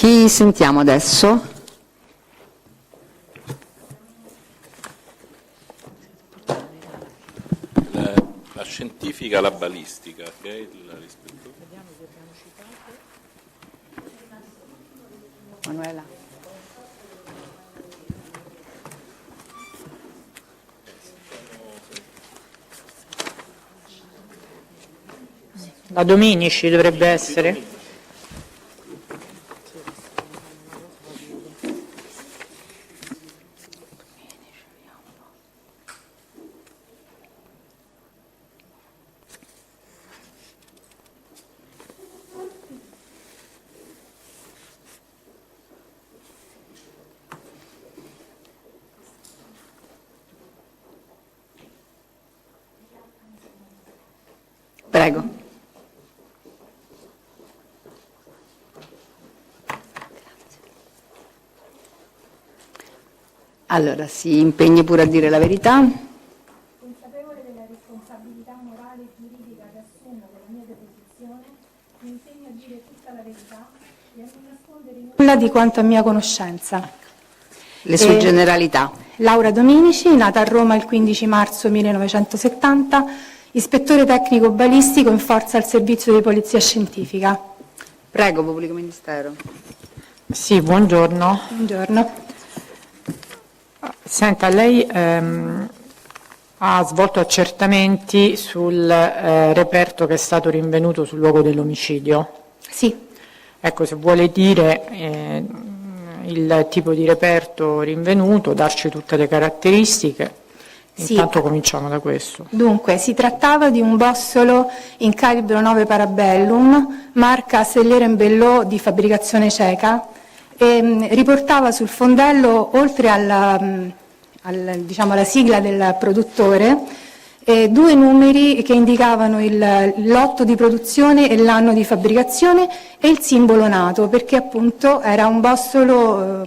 Chi sentiamo adesso? La scientifica, la balistica, che è il rispetto. Manuela. La Dominici dovrebbe essere. Prego. Allora, si impegni pure a dire la verità. Consapevole della responsabilità morale e giuridica che assumo della mia deposizione, mi impegno a dire tutta la verità e a non nascondere nulla di quanto a mia conoscenza. Le sue generalità. Laura Dominici, nata a Roma il 15 marzo 1970, ispettore tecnico balistico in forza al servizio di polizia scientifica. Prego, Pubblico Ministero. Sì, buongiorno. Buongiorno. Senta, lei ha svolto accertamenti sul reperto che è stato rinvenuto sul luogo dell'omicidio. Sì. Ecco, se vuole dire il tipo di reperto rinvenuto, darci tutte le caratteristiche. Sì. Intanto cominciamo da questo. Dunque, si trattava di un bossolo in calibro 9 Parabellum, marca Sellero Bellot di fabbricazione ceca, e riportava sul fondello, oltre alla sigla del produttore, due numeri che indicavano il lotto di produzione e l'anno di fabbricazione e il simbolo NATO, perché appunto era un bossolo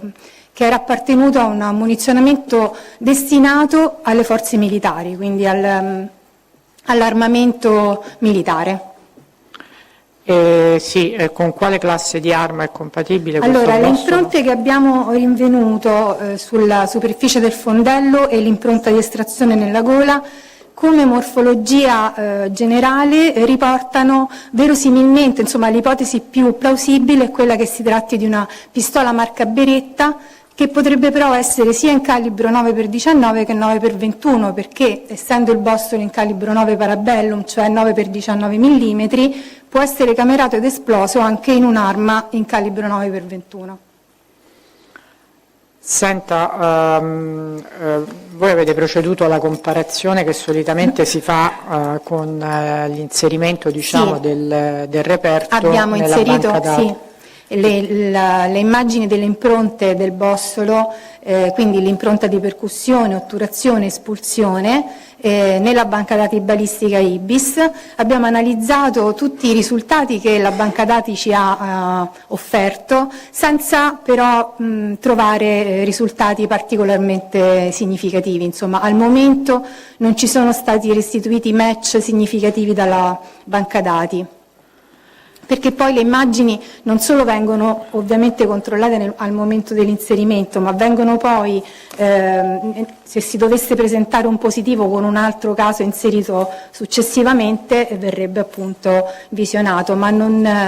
che era appartenuto a un munizionamento destinato alle forze militari, quindi all'armamento militare. Sì, con quale classe di arma è compatibile Allora, questo le bossolo? impronte che abbiamo rinvenuto sulla superficie del fondello e l'impronta di estrazione nella gola, come morfologia generale, riportano verosimilmente, insomma, l'ipotesi più plausibile è quella che si tratti di una pistola marca Beretta, che potrebbe però essere sia in calibro 9x19 che 9x21, perché essendo il bossolo in calibro 9 Parabellum, cioè 9x19 mm, può essere camerato ed esploso anche in un'arma in calibro 9x21. Senta, voi avete proceduto alla comparazione che solitamente si fa con l'inserimento, diciamo, Sì. del reperto Abbiamo nella inserito banca dati. sì, le immagini delle impronte del bossolo, quindi l'impronta di percussione, otturazione, espulsione, nella banca dati balistica IBIS. Abbiamo analizzato tutti i risultati che la banca dati ci ha offerto, senza però trovare risultati particolarmente significativi. Insomma, al momento non ci sono stati restituiti match significativi dalla banca dati, perché poi le immagini non solo vengono ovviamente controllate al momento dell'inserimento, ma vengono poi, se si dovesse presentare un positivo con un altro caso inserito successivamente, verrebbe appunto visionato, ma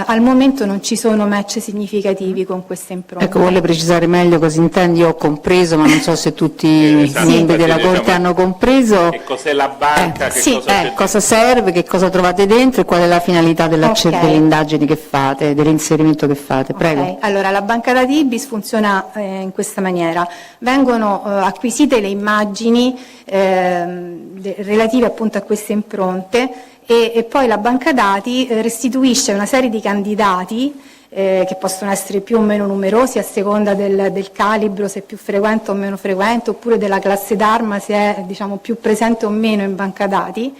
al momento non ci sono match significativi con queste impronte. Ecco, vuole precisare meglio cosa intendi? Io ho compreso, ma non so se tutti i membri della Corte hanno compreso. Che cos'è la banca? Che Sì, cosa c'è cosa serve, che cosa trovate dentro e qual è la finalità delle indagini che fate, dell'inserimento che fate. Prego. Okay. Allora, la banca dati IBIS funziona in questa maniera. Vengono acquisite le immagini relative appunto a queste impronte e poi la banca dati restituisce una serie di candidati che possono essere più o meno numerosi a seconda del calibro, se è più frequente o meno frequente, oppure della classe d'arma, se è, diciamo, più presente o meno in banca dati,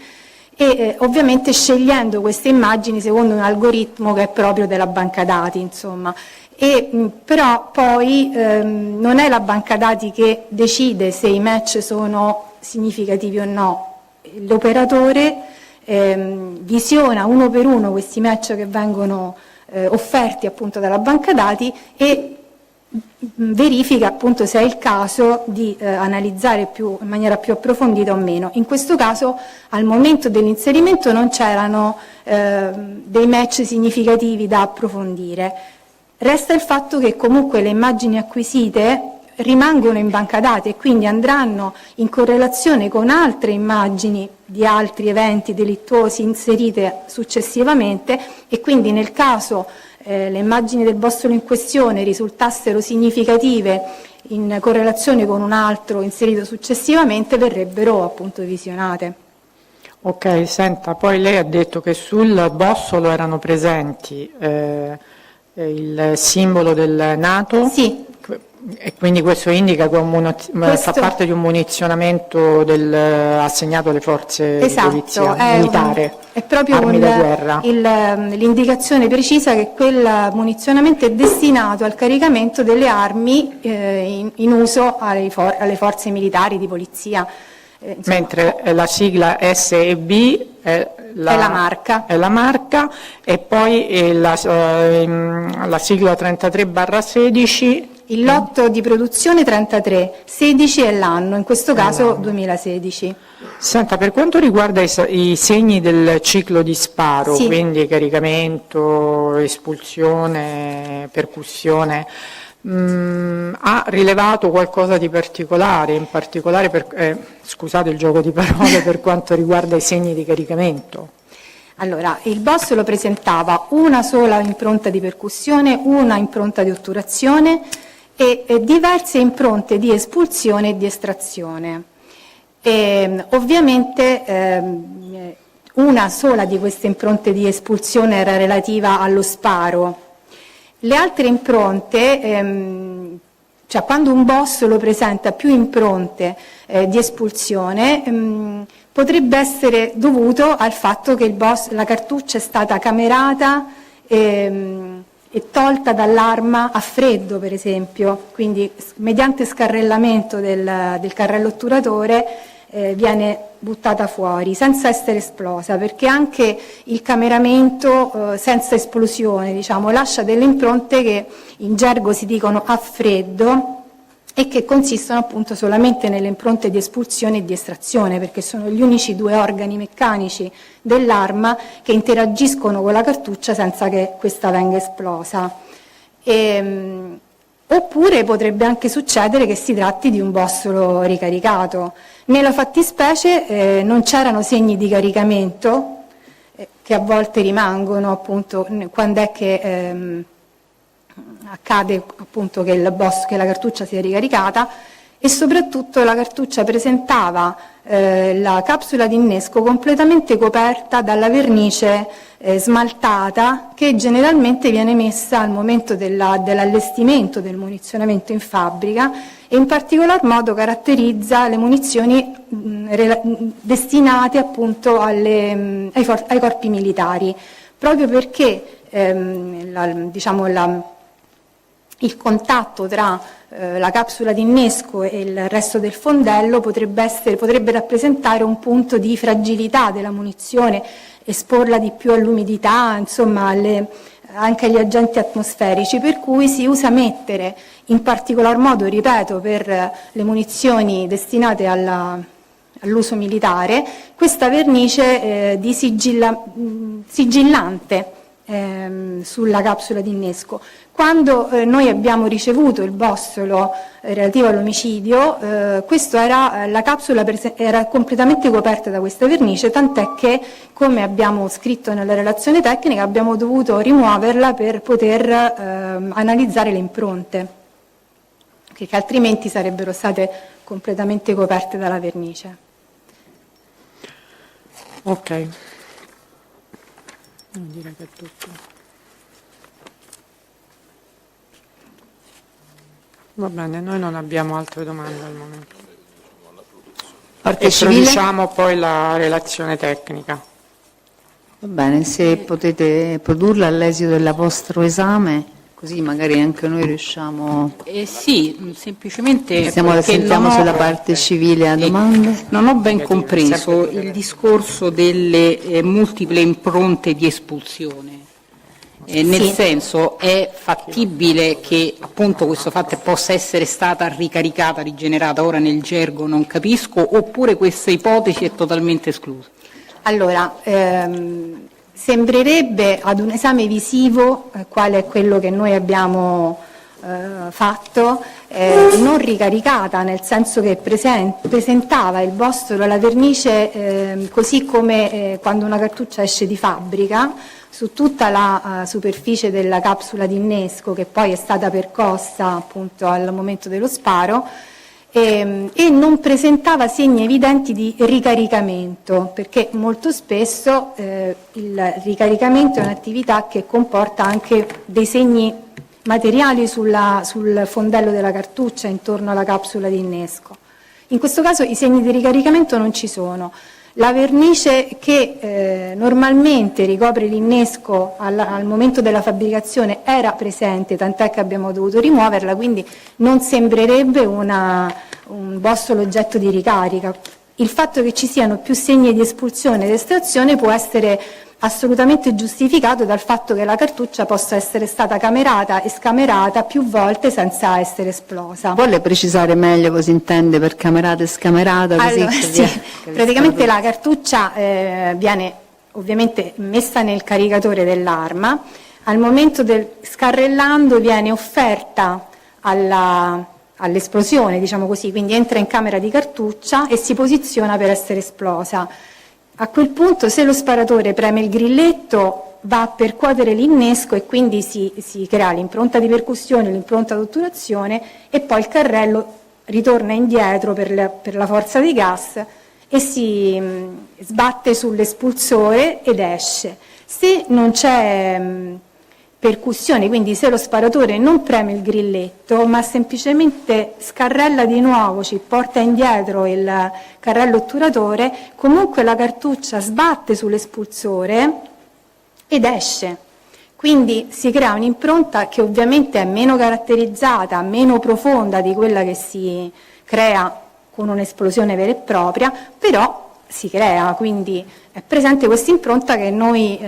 e ovviamente scegliendo queste immagini secondo un algoritmo che è proprio della banca dati, insomma. Però poi non è la banca dati che decide se i match sono significativi o no. L'operatore visiona uno per uno questi match che vengono offerti appunto dalla banca dati e verifica appunto se è il caso di analizzare in maniera più approfondita o meno. In questo caso al momento dell'inserimento non c'erano dei match significativi da approfondire. Resta il fatto che comunque le immagini acquisite rimangono in banca dati e quindi andranno in correlazione con altre immagini di altri eventi delittuosi inserite successivamente, e quindi nel caso le immagini del bossolo in questione risultassero significative in correlazione con un altro inserito successivamente, verrebbero appunto visionate. Ok, senta, poi lei ha detto che sul bossolo erano presenti il simbolo del NATO. Sì. E quindi questo indica che fa parte di un munizionamento assegnato alle forze di polizia militare, è proprio armi da guerra. L'indicazione precisa che quel munizionamento è destinato al caricamento delle armi in uso alle forze militari di polizia. Mentre la sigla S e B è la marca, e poi la sigla 33/16. Il lotto di produzione 33, 16 è l'anno, in questo caso 2016. Senta, per quanto riguarda i segni del ciclo di sparo, sì, quindi caricamento, espulsione, percussione, ha rilevato qualcosa di particolare, in particolare scusate il gioco di parole, per quanto riguarda i segni di caricamento? Allora, il bossolo presentava una sola impronta di percussione, una impronta di otturazione e diverse impronte di espulsione e di estrazione. Ovviamente una sola di queste impronte di espulsione era relativa allo sparo. Le altre impronte, cioè quando un bossolo presenta più impronte di espulsione, potrebbe essere dovuto al fatto che la cartuccia è stata camerata e tolta dall'arma a freddo, per esempio, quindi mediante scarrellamento del carrello otturatore viene buttata fuori senza essere esplosa, perché anche il cameramento senza esplosione, diciamo, lascia delle impronte che in gergo si dicono a freddo e che consistono appunto solamente nelle impronte di espulsione e di estrazione, perché sono gli unici due organi meccanici dell'arma che interagiscono con la cartuccia senza che questa venga esplosa. Oppure potrebbe anche succedere che si tratti di un bossolo ricaricato. Nella fattispecie non c'erano segni di caricamento, che a volte rimangono appunto quando è che accade appunto che la cartuccia sia ricaricata, e soprattutto la cartuccia presentava la capsula di innesco completamente coperta dalla vernice smaltata, che generalmente viene messa al momento dell'allestimento del munizionamento in fabbrica, e in particolar modo caratterizza le munizioni destinate appunto ai corpi militari, proprio perché il contatto tra la capsula di innesco e il resto del fondello potrebbe rappresentare un punto di fragilità della munizione, esporla di più all'umidità, insomma anche agli agenti atmosferici, per cui si usa mettere in particolar modo, ripeto, per le munizioni destinate all'uso militare, questa vernice di sigillante sulla capsula di innesco. Quando noi abbiamo ricevuto il bossolo relativo all'omicidio, la capsula era completamente coperta da questa vernice, tant'è che, come abbiamo scritto nella relazione tecnica, abbiamo dovuto rimuoverla per poter analizzare le impronte, che altrimenti sarebbero state completamente coperte dalla vernice. Ok. Direi che è tutto. Va bene, noi non abbiamo altre domande al momento. Parte e civile? produciamo poi la relazione tecnica. Va bene, se potete produrla all'esito del vostro esame, così magari anche noi riusciamo. Sì, semplicemente sentiamo sulla parte civile a domande. Non ho ben compreso il discorso delle multiple impronte di espulsione. Nel Sì. senso, è fattibile che appunto questo fatto possa essere stata ricaricata, rigenerata, ora nel gergo non capisco, oppure questa ipotesi è totalmente esclusa? Allora, sembrerebbe ad un esame visivo, quale è quello che noi abbiamo fatto, non ricaricata, nel senso che presentava il bostolo la vernice così come quando una cartuccia esce di fabbrica, su tutta la superficie della capsula di innesco, che poi è stata percossa appunto al momento dello sparo, e non presentava segni evidenti di ricaricamento, perché molto spesso il ricaricamento è un'attività che comporta anche dei segni materiali sul fondello della cartuccia intorno alla capsula di innesco. In questo caso i segni di ricaricamento non ci sono. La vernice che normalmente ricopre l'innesco al momento della fabbricazione era presente, tant'è che abbiamo dovuto rimuoverla, quindi non sembrerebbe un bostolo oggetto di ricarica. Il fatto che ci siano più segni di espulsione ed estrazione può essere assolutamente giustificato dal fatto che la cartuccia possa essere stata camerata e scamerata più volte senza essere esplosa. Vuole precisare meglio cosa intende per camerata e scamerata? Così Allora, sì, praticamente la cartuccia viene ovviamente messa nel caricatore dell'arma, al momento del scarrellando viene offerta all'esplosione, diciamo così, quindi entra in camera di cartuccia e si posiziona per essere esplosa. A quel punto, se lo sparatore preme il grilletto, va a percuotere l'innesco e quindi si crea l'impronta di percussione, l'impronta di otturazione e poi il carrello ritorna indietro per la forza di gas e si sbatte sull'espulsore ed esce. Se non c'è percussione, quindi se lo sparatore non preme il grilletto ma semplicemente scarrella di nuovo, ci porta indietro il carrello otturatore, comunque la cartuccia sbatte sull'espulsore ed esce. Quindi si crea un'impronta che ovviamente è meno caratterizzata, meno profonda di quella che si crea con un'esplosione vera e propria, però si crea, quindi è presente questa impronta che noi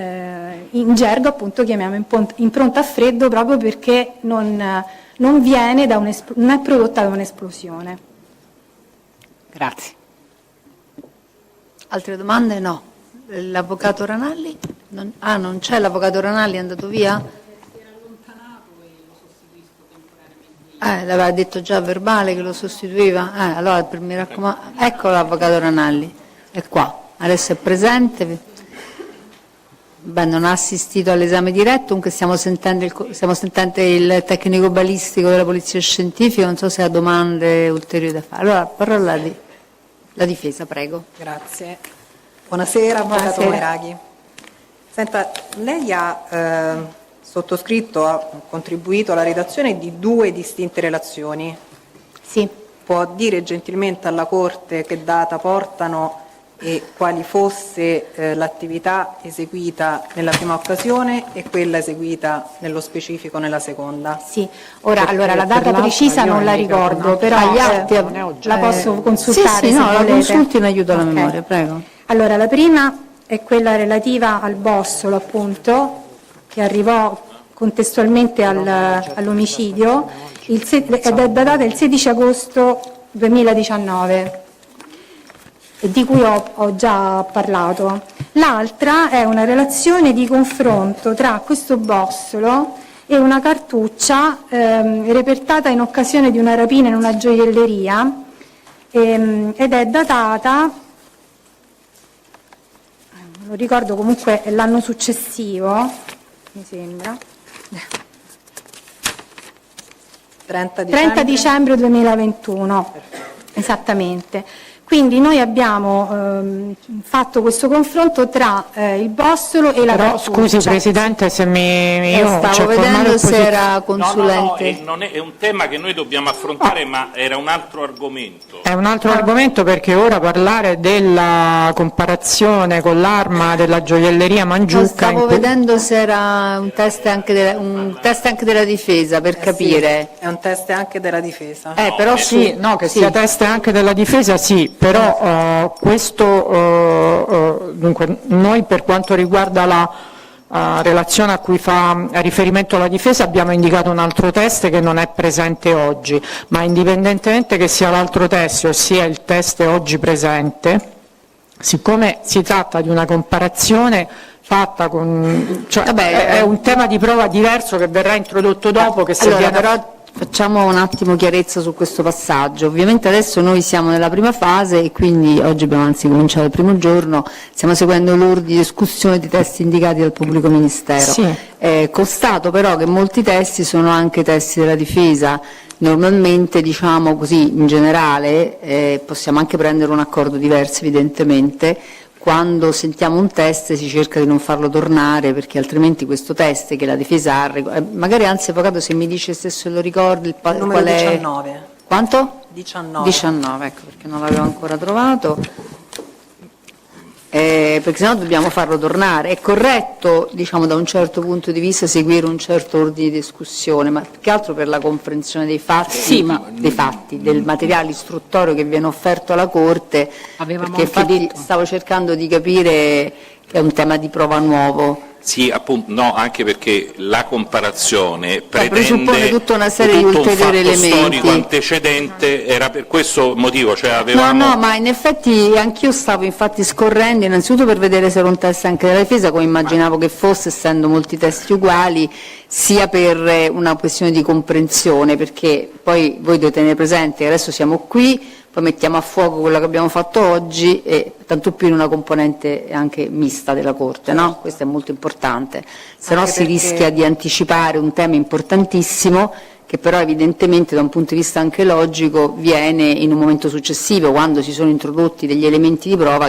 in gergo appunto chiamiamo impronta a freddo, proprio perché non viene non è prodotta da un'esplosione. Grazie. Altre domande? No. L'avvocato Ranalli? Non c'è l'avvocato Ranalli, è andato via? L'aveva detto già a verbale che lo sostituiva? Allora mi raccomando, ecco l'avvocato Ranalli, è qua, adesso è presente. Beh, non ha assistito all'esame diretto, comunque stiamo sentendo il tecnico balistico della polizia scientifica, non so se ha domande ulteriori da fare. Allora, parola la difesa, prego. Grazie. Buonasera, avvocato Buonasera. Meraghi. Senta, lei ha sottoscritto, ha contribuito alla redazione di 2 distinte relazioni. Sì. Può dire gentilmente alla Corte che data portano e quali fosse l'attività eseguita nella prima occasione e quella eseguita nello specifico nella seconda? Sì, ora Perché allora la per data l'altra precisa io non la indico ricordo, una- però agli atti non è oggetto. la posso consultare Sì, se no, la volete. consulti in aiuto alla Ok. memoria, prego. Allora, la prima è quella relativa al bossolo, appunto, che arrivò contestualmente all'omicidio, ed è datata il 16 agosto 2019. Di cui ho già parlato. L'altra è una relazione di confronto tra questo bossolo e una cartuccia repertata in occasione di una rapina in una gioielleria ed è datata, non lo ricordo, comunque è l'anno successivo, mi sembra, 30 dicembre 2021, esattamente. Quindi noi abbiamo fatto questo confronto tra il bossolo e la Però cartuccia. scusi Presidente se io Stavo cioè, formale vedendo se opposi- era consulente. No, non è un tema che noi dobbiamo affrontare, ma era un altro argomento. È un altro argomento, perché ora parlare della comparazione con l'arma della gioielleria No, Mangiucca stavo vedendo se era un test anche della difesa per capire. È un test anche della difesa. Però Sì, no, che sia test anche della difesa, sì, però questo, dunque, noi per quanto riguarda relazione a cui fa riferimento la difesa abbiamo indicato un altro test che non è presente oggi, ma indipendentemente che sia l'altro test o sia il test oggi presente, siccome si tratta di una comparazione fatta con, cioè, è un tema di prova diverso che verrà introdotto dopo, che se allora, viene... però facciamo un attimo chiarezza su questo passaggio. Ovviamente adesso noi siamo nella prima fase e quindi oggi abbiamo anzi cominciato il primo giorno, stiamo seguendo l'ordine di discussione di testi indicati dal pubblico ministero. Sì. Constato però che molti testi sono anche testi della difesa. Normalmente, diciamo così, in generale, possiamo anche prendere un accordo diverso evidentemente. Quando sentiamo un test si cerca di non farlo tornare, perché altrimenti questo test che la difesa ha, magari anzi Avvocato se mi dice stesso lo ricordi, Il qual numero è? 19. Quanto? 19. 19, ecco perché non l'avevo ancora trovato. Perché sennò dobbiamo farlo tornare. È corretto, diciamo, da un certo punto di vista seguire un certo ordine di discussione, ma più che altro per la comprensione dei fatti, Sì, ma- dei fatti, del materiale istruttorio che viene offerto alla Corte, Avevamo perché anche infatti detto. stavo cercando di capire che è un tema di prova nuovo. Sì, appunto, no, anche perché la comparazione presuppone pretende tutta una serie di tutto ulteriori un fatto elementi. storico antecedente, era per questo motivo, cioè No, avevamo... no, ma in effetti anch'io stavo infatti scorrendo, innanzitutto per vedere se era un test anche della difesa, come immaginavo che fosse, essendo molti testi uguali, sia per una questione di comprensione, perché poi voi dovete tenere presente che adesso siamo qui, poi mettiamo a fuoco quello che abbiamo fatto oggi, e tanto più in una componente anche mista della Corte, no? Questo è molto importante, se no Anche si perché- rischia di anticipare un tema importantissimo che però evidentemente da un punto di vista anche logico viene in un momento successivo, quando si sono introdotti degli elementi di prova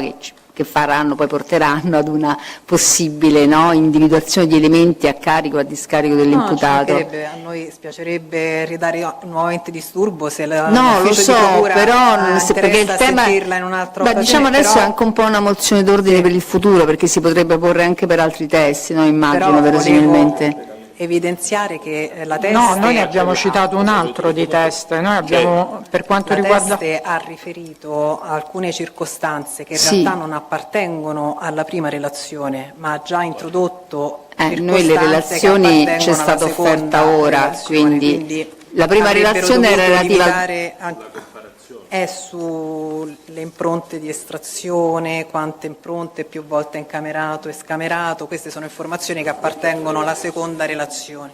che faranno, poi porteranno ad una possibile, no, individuazione di elementi a carico o a discarico dell'imputato. No, ci mancherebbe. A noi spiacerebbe ridare nuovamente disturbo se la No, lo l'ufficio so, di procura però perché il interessa tema sentirla in un'altra Beh, occasione, diciamo adesso però- è anche un po' una mozione d'ordine per il futuro, perché si potrebbe porre anche per altri testi, no, immagino, però verosimilmente. volevo evidenziare che la teste No, noi ne abbiamo citato un altro di test, noi abbiamo, per quanto la riguarda... Teste ha riferito alcune circostanze che in Sì. realtà non appartengono alla prima relazione, ma ha già introdotto Noi le circostanze che relazioni appartengono c'è alla stata seconda offerta ora, relazione, quindi la prima avrebbero relazione era dovuto relativa limitare è sulle impronte di estrazione, quante impronte più volte incamerato e scamerato, queste sono informazioni che appartengono alla seconda relazione.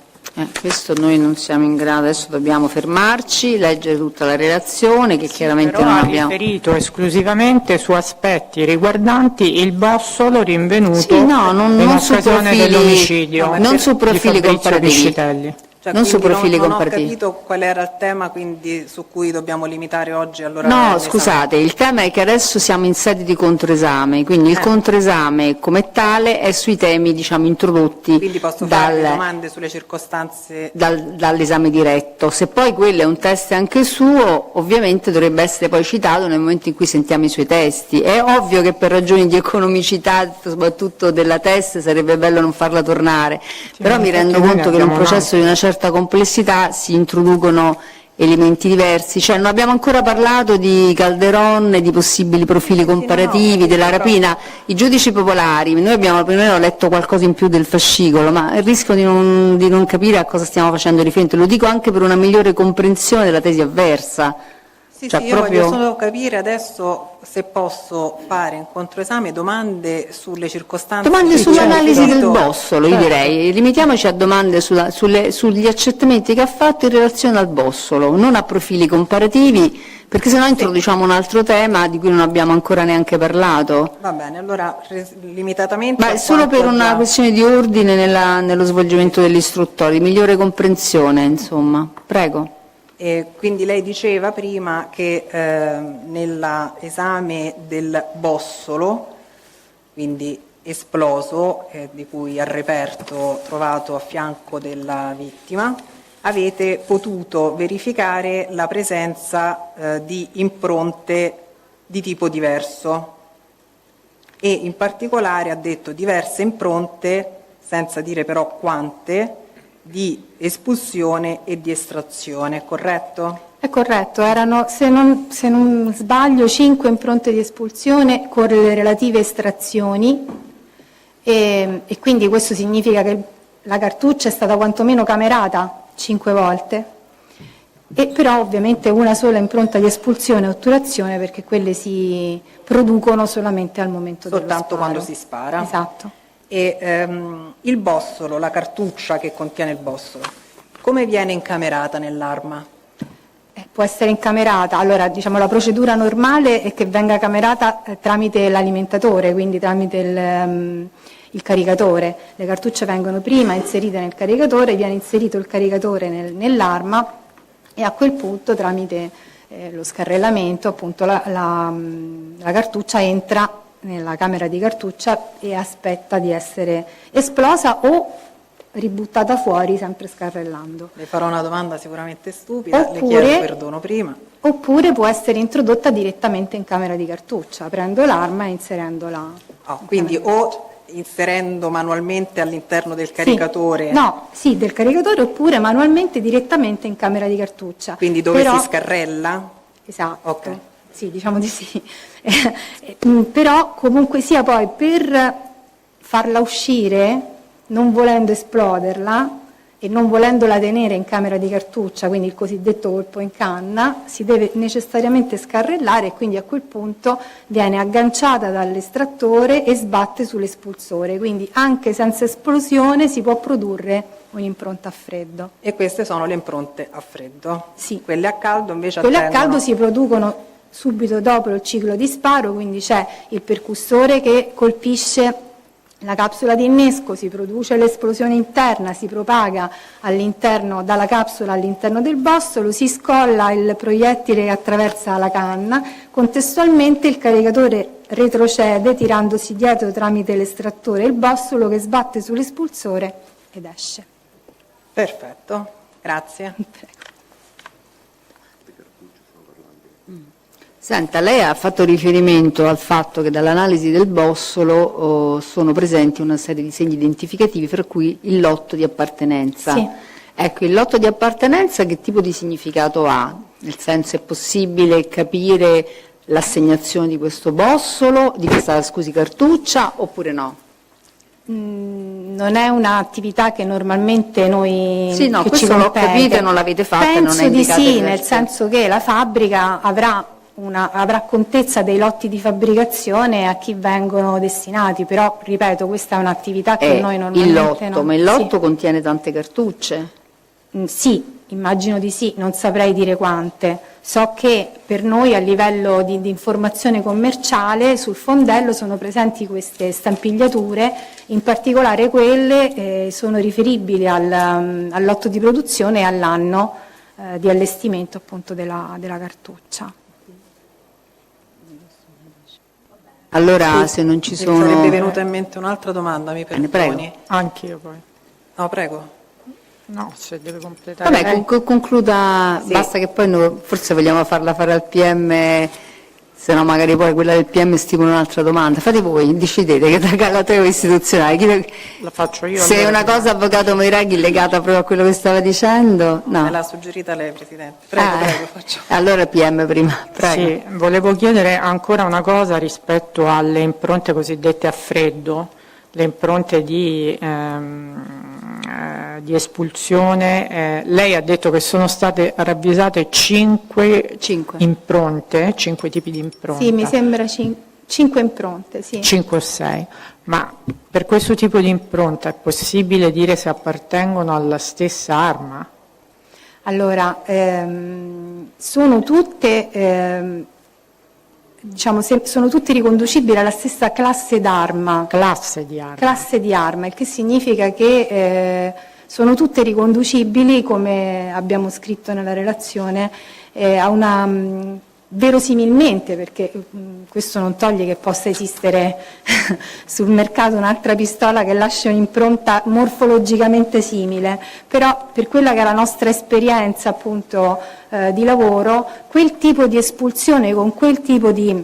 questo noi non siamo in grado, adesso dobbiamo fermarci, leggere tutta la relazione che chiaramente Però non ha abbiamo. riferito esclusivamente su aspetti riguardanti il bossolo rinvenuto Sì, no, in non su occasione profili, dell'omicidio non su di profili Fabrizio comparativi. Piscitelli. Cioè, Non su quindi profili non ho comparativi. capito qual era il tema quindi su cui dobbiamo limitare oggi. Allora, No, l'esame. scusate, il tema è che adesso siamo in sede di controesame, quindi il controesame come tale è sui temi, diciamo, introdotti Quindi posso fare dal, domande sulle circostanze. dall'esame diretto. Se poi quello è un test anche suo, ovviamente dovrebbe essere poi citato nel momento in cui sentiamo i suoi testi. È ovvio che per ragioni di economicità, soprattutto della test, sarebbe bello non farla tornare, però mi infatti rendo noi ne conto che in un abbiamo un processo di una certa complessità si introducono elementi diversi, cioè non abbiamo ancora parlato di Calderon e di possibili profili comparativi della rapina. I giudici popolari, noi abbiamo almeno letto qualcosa in più del fascicolo, ma il rischio di non capire a cosa stiamo facendo riferimento, lo dico anche per una migliore comprensione della tesi avversa. Sì, Cioè, sì, io proprio- voglio solo capire adesso se posso fare in controesame domande sulle circostanze. Domande di sull'analisi cui del ho bossolo, io direi, limitiamoci a domande sugli accertamenti che ha fatto in relazione al bossolo, non a profili comparativi, perché sennò introduciamo un altro tema di cui non abbiamo ancora neanche parlato. Va bene, allora limitatamente. Ma a è solo quanto per una già- questione di ordine nello svolgimento dell'istruttoria, di migliore comprensione, insomma. Prego. E quindi lei diceva prima che nell'esame del bossolo, quindi esploso, di cui al reperto trovato a fianco della vittima, avete potuto verificare la presenza di impronte di tipo diverso e in particolare ha detto diverse impronte, senza dire però quante, di espulsione e di estrazione, corretto? È corretto, erano, se non sbaglio, 5 impronte di espulsione con le relative estrazioni e quindi questo significa che la cartuccia è stata quantomeno camerata 5 volte, e però ovviamente una sola impronta di espulsione e otturazione, perché quelle si producono solamente al momento dello Soltanto sparo. quando si spara. Esatto. E il bossolo, la cartuccia che contiene il bossolo, come viene incamerata nell'arma? Può essere incamerata, allora diciamo la procedura normale è che venga camerata tramite l'alimentatore, quindi tramite il caricatore. Le cartucce vengono prima inserite nel caricatore, viene inserito il caricatore nell'arma, e a quel punto tramite lo scarrellamento appunto la cartuccia entra nella camera di cartuccia e aspetta di essere esplosa o ributtata fuori, sempre scarrellando. Le farò una domanda sicuramente stupida, le Oppure- chiedo perdono prima. Oppure può essere introdotta direttamente in camera di cartuccia, prendo l'arma e inserendola. Quindi o inserendo manualmente all'interno del caricatore, Sì, del caricatore, oppure manualmente direttamente in camera di cartuccia. quindi dove Però- si scarrella? Esatto. Ok. Sì, diciamo di sì. Però comunque sia poi per farla uscire, non volendo esploderla e non volendola tenere in camera di cartuccia, quindi il cosiddetto colpo in canna, si deve necessariamente scarrellare, e quindi a quel punto viene agganciata dall'estrattore e sbatte sull'espulsore, quindi anche senza esplosione si può produrre un'impronta a freddo. E queste sono le impronte a freddo. Sì. Quelle a caldo invece Quelle a attendono. caldo si producono subito dopo il ciclo di sparo, quindi c'è il percussore che colpisce la capsula di innesco, si produce l'esplosione interna, si propaga all'interno, dalla capsula all'interno del bossolo, si scolla il proiettile che attraversa la canna, contestualmente il caricatore retrocede tirandosi dietro tramite l'estrattore il bossolo che sbatte sull'espulsore ed esce. Perfetto, grazie. Senta, lei ha fatto riferimento al fatto che dall'analisi del bossolo sono presenti una serie di segni identificativi, fra cui il lotto di appartenenza. Sì. Ecco, il lotto di appartenenza che tipo di significato ha? Nel senso, è possibile capire l'assegnazione di questo bossolo, di questa, cartuccia, oppure no? Non è un'attività che normalmente noi Sì, no, che questo ci l'ho compete. capito e non l'avete fatta e non è Penso di indicata sì, in nel realtà. senso che la fabbrica avrà contezza dei lotti di fabbricazione a chi vengono destinati, però ripeto, questa è un'attività che noi il normalmente lotto, ma il lotto contiene tante cartucce? Sì, immagino di sì, non saprei dire quante. So che per noi a livello di informazione commerciale sul fondello sono presenti queste stampigliature, in particolare quelle sono riferibili al lotto di produzione e all'anno di allestimento appunto della cartuccia. Allora, se non ci Mi sono... sarebbe venuta in mente un'altra domanda, mi Bene, perdoni? Anch'io poi. No, prego. No, se deve completare. Vabbè, concluda, Sì. basta che poi forse vogliamo farla fare al PM, se no magari poi quella del PM stimola un'altra domanda. Fate voi, decidete che da Galateo istituzionale. La faccio io. Se è allora. una cosa, avvocato Moireghi, legata proprio a quello che stava dicendo, no. Me l'ha suggerita lei, Presidente. Prego, prego, faccio. Allora PM prima, prego. Sì, volevo chiedere ancora una cosa rispetto alle impronte cosiddette a freddo, le impronte di espulsione. Lei ha detto che sono state ravvisate 5 impronte, 5 tipi di impronte. Sì, mi sembra 5 impronte, sì. 5 o 6, ma per questo tipo di impronta è possibile dire se appartengono alla stessa arma? Allora, sono tutte, sono tutti riconducibili alla stessa classe d'arma. Classe di arma. Classe di arma, il che significa che sono tutte riconducibili, come abbiamo scritto nella relazione, a una verosimilmente, perché questo non toglie che possa esistere sul mercato un'altra pistola che lascia un'impronta morfologicamente simile, però per quella che è la nostra esperienza appunto di lavoro, quel tipo di espulsione con quel tipo di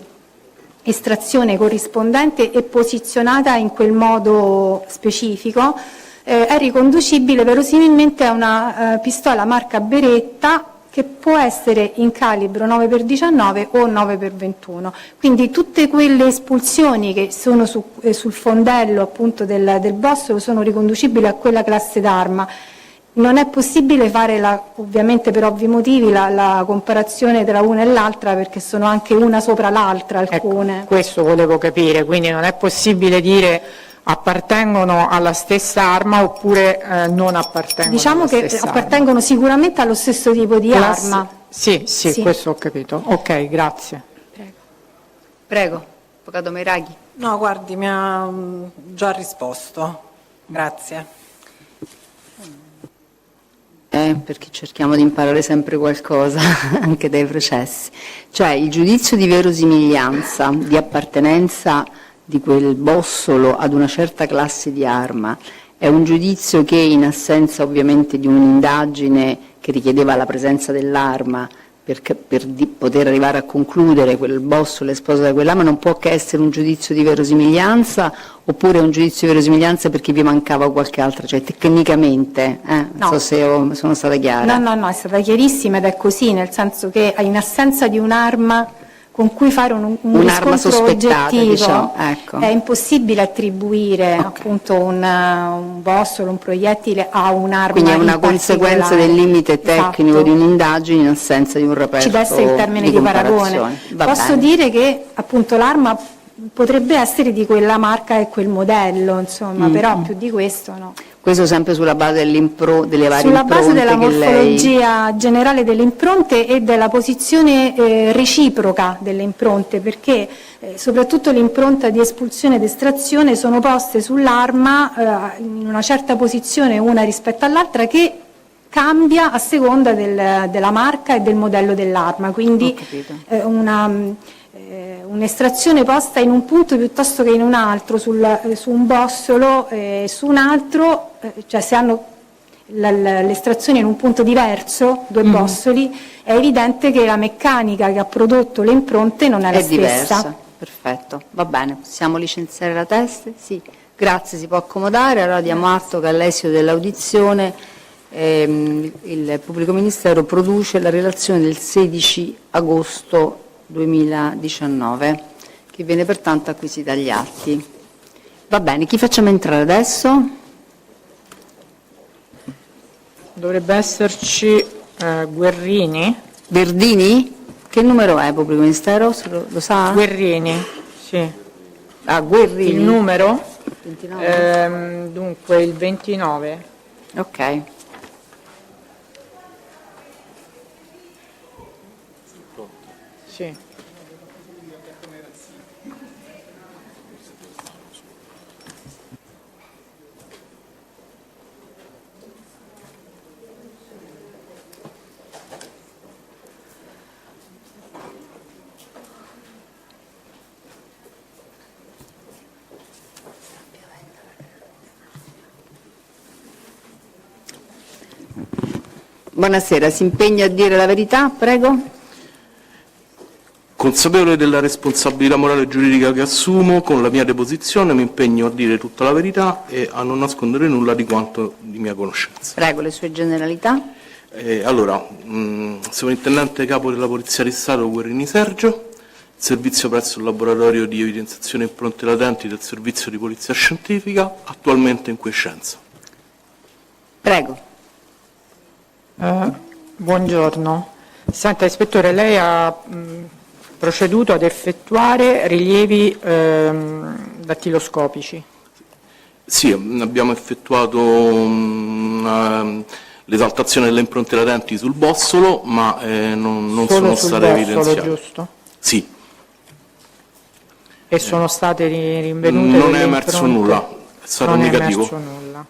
estrazione corrispondente e posizionata in quel modo specifico è riconducibile verosimilmente a una pistola marca Beretta che può essere in calibro 9x19 o 9x21. Quindi tutte quelle espulsioni che sono sul fondello appunto del bossolo sono riconducibili a quella classe d'arma. Non è possibile fare, ovviamente per ovvi motivi, la comparazione tra una e l'altra, perché sono anche una sopra l'altra alcune. Ecco, questo volevo capire, quindi non è possibile dire appartengono alla stessa arma oppure non appartengono Diciamo alla che stessa appartengono sicuramente allo stesso tipo di arma. Sì, Sì. questo ho capito. Ok, grazie. Prego, Avvocato Meiraghi. No, guardi, mi ha già risposto. Grazie. Perché cerchiamo di imparare sempre qualcosa anche dai processi. Cioè il giudizio di verosimiglianza, di appartenenza di quel bossolo ad una certa classe di arma è un giudizio che, in assenza ovviamente di un'indagine che richiedeva la presenza dell'arma per poter arrivare a concludere quel bossolo esploso da quell'arma, non può che essere un giudizio di verosimiglianza, oppure un giudizio di verosimiglianza perché vi mancava qualche altra, cioè tecnicamente, non so se sono stata chiara. No, è stata chiarissima ed è così, nel senso che in assenza di un'arma con cui fare un Un'arma riscontro sospettata, oggettivo, diciamo, ecco. è impossibile attribuire appunto un bossolo, un proiettile a un'arma. Quindi è una in conseguenza particolare. del limite tecnico Esatto. di un'indagine in assenza di un reperto. Ci deve essere il termine di paragone. comparazione. Va Posso bene. dire che appunto l'arma potrebbe essere di quella marca e quel modello, insomma, però più di questo no. Questo sempre sulla base delle varie Sulla base impronte della che lei... morfologia generale delle impronte e della posizione reciproca delle impronte, perché soprattutto l'impronta di espulsione ed estrazione sono poste sull'arma in una certa posizione una rispetto all'altra che cambia a seconda della marca e del modello dell'arma, quindi un'estrazione posta in un punto piuttosto che in un altro, su un bossolo, su un altro, cioè se hanno l'estrazione in un punto diverso, due bossoli, è evidente che la meccanica che ha prodotto le impronte non è la È stessa. diversa, perfetto, va bene, possiamo licenziare la testa? Sì, grazie, si può accomodare, allora diamo atto che all'esito dell'audizione il Pubblico Ministero produce la relazione del 16 agosto 2019, che viene pertanto acquisita agli atti. Va bene, chi facciamo entrare adesso? Dovrebbe esserci Guerrini. Verdini? Che numero è Pubblico Ministero? Lo sa? Guerrini, sì. Ah, Guerrini. Il numero? 29? Dunque il 29. Ok. Sì. Buonasera, si impegna a dire la verità, prego. Consapevole della responsabilità morale e giuridica che assumo, con la mia deposizione mi impegno a dire tutta la verità e a non nascondere nulla di quanto di mia conoscenza. Prego, le sue generalità. Allora, Sovrintendente Capo della Polizia di Stato Guerrini Sergio, servizio presso il laboratorio di evidenziazione impronte latenti del Servizio di Polizia Scientifica, attualmente in quiescenza. Prego. Buongiorno. Senta, Ispettore, lei ha proceduto ad effettuare rilievi dattiloscopici. Sì, abbiamo effettuato l'esaltazione delle impronte latenti sul bossolo, ma non Solo sono sul state bossolo, evidenziate. giusto? Sì, E sono state rinvenute non delle è emerso impronte? nulla, è stato Non negativo. è emerso nulla.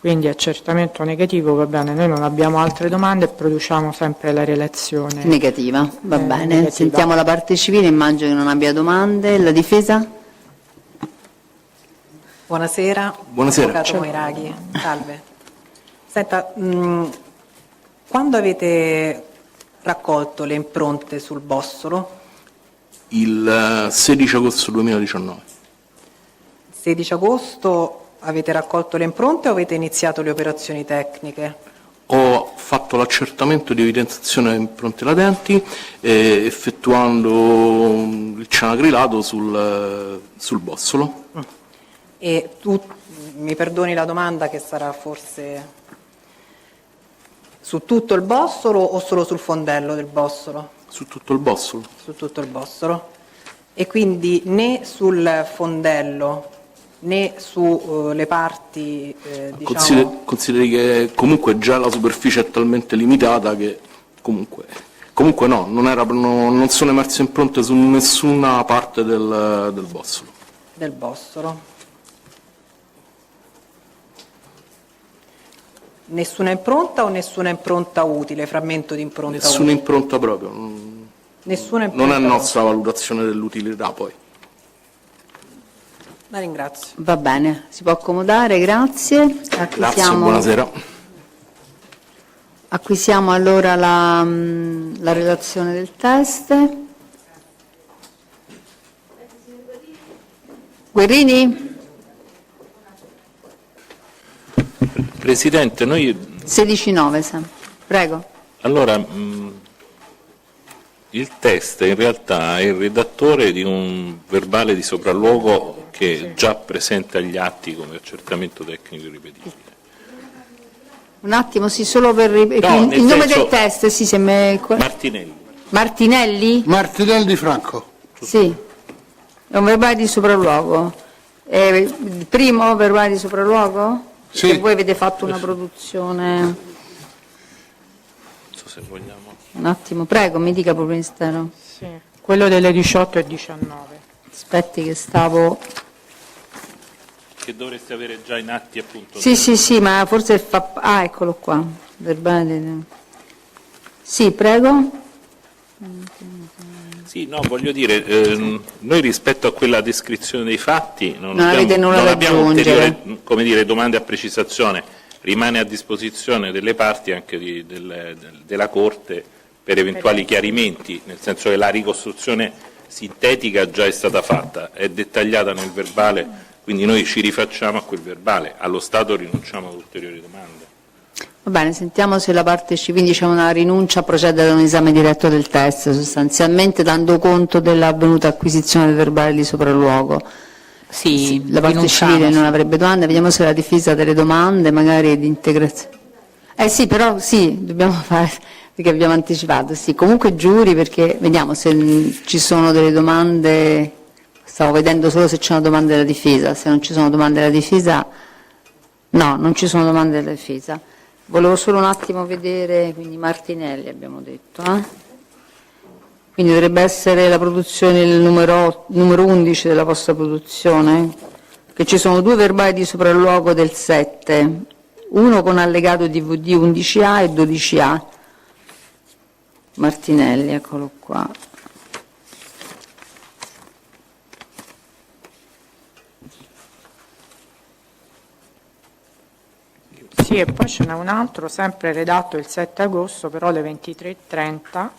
Quindi accertamento negativo, va bene, noi non abbiamo altre domande e produciamo sempre la relazione. Negativa, va bene. negativa. Sentiamo la parte civile, immagino che non abbia domande. La difesa? Buonasera. Buonasera. Avvocato Meiraghi. Salve. Senta, quando avete raccolto le impronte sul bossolo? Il 16 agosto 2019. 16 agosto avete raccolto le impronte o avete iniziato le operazioni tecniche? ho fatto l'accertamento di evidenziazione impronte latenti effettuando il cianacrilato sul bossolo. E tu mi perdoni la domanda che sarà forse su tutto il bossolo o solo sul fondello del bossolo? Su tutto il bossolo. Su tutto il bossolo. E quindi né sul fondello né sulle parti diciamo... Consideri che comunque già la superficie è talmente limitata che comunque no, non sono emerse impronte su nessuna parte del bossolo. Del bossolo. Nessuna impronta o nessuna impronta utile, frammento di impronta Nessuna utile? impronta proprio. Nessuna impronta Non è nostra valutazione dell'utilità poi. La ringrazio. Va bene, si può accomodare, grazie. Grazie, buonasera. Acquisiamo allora la relazione del test. Guerrini? Presidente, noi 16-9, sempre. Prego. allora il test in realtà è il redattore di un verbale di sopralluogo che è già presente agli atti come accertamento tecnico ripetibile. Un attimo, sì, solo per No, il nome senso- del test, sì, se me... Martinelli. Martinelli? Martinelli Franco. Sì, è un verbale di sopralluogo. Il primo verbale di sopralluogo? Sì. Che voi avete fatto una produzione... Non so se vogliamo. Un attimo, prego, mi dica proprio Ministero. Sì, quello delle 18 e 19. Aspetti che stavo... Che dovreste avere già in atti appunto. Sì, ma forse fa... Ah, eccolo qua. Verbale... Sì, prego. Sì, no, voglio dire, noi rispetto a quella descrizione dei fatti non avete nulla non da abbiamo aggiungere. ulteriori, come dire, domande a precisazione. Rimane a disposizione delle parti, anche della Corte, per eventuali chiarimenti, nel senso che la ricostruzione sintetica già è stata fatta, è dettagliata nel verbale, quindi noi ci rifacciamo a quel verbale. Allo Stato rinunciamo ad ulteriori domande. Va bene, sentiamo se la parte civile, diciamo una rinuncia a procedere ad un esame diretto del test, sostanzialmente dando conto dell'avvenuta acquisizione del verbale di sopralluogo. Sì, La parte rinunciamo, civile non sì. avrebbe domande, vediamo se la difesa ha delle domande, magari di integrazione. Sì, però sì, dobbiamo fare, perché abbiamo anticipato, sì. Comunque giuri, perché vediamo se ci sono delle domande, stavo vedendo solo se c'è una domanda della difesa, se non ci sono domande della difesa, no, non ci sono domande della difesa. Volevo solo un attimo vedere, quindi Martinelli abbiamo detto, Quindi dovrebbe essere la produzione il numero 11 della vostra produzione, che ci sono 2 verbali di sopralluogo del 7, uno con allegato DVD 11A e 12A. Martinelli, eccolo qua. Sì, e poi ce n'è un altro, sempre redatto il 7 agosto, però alle 23:30,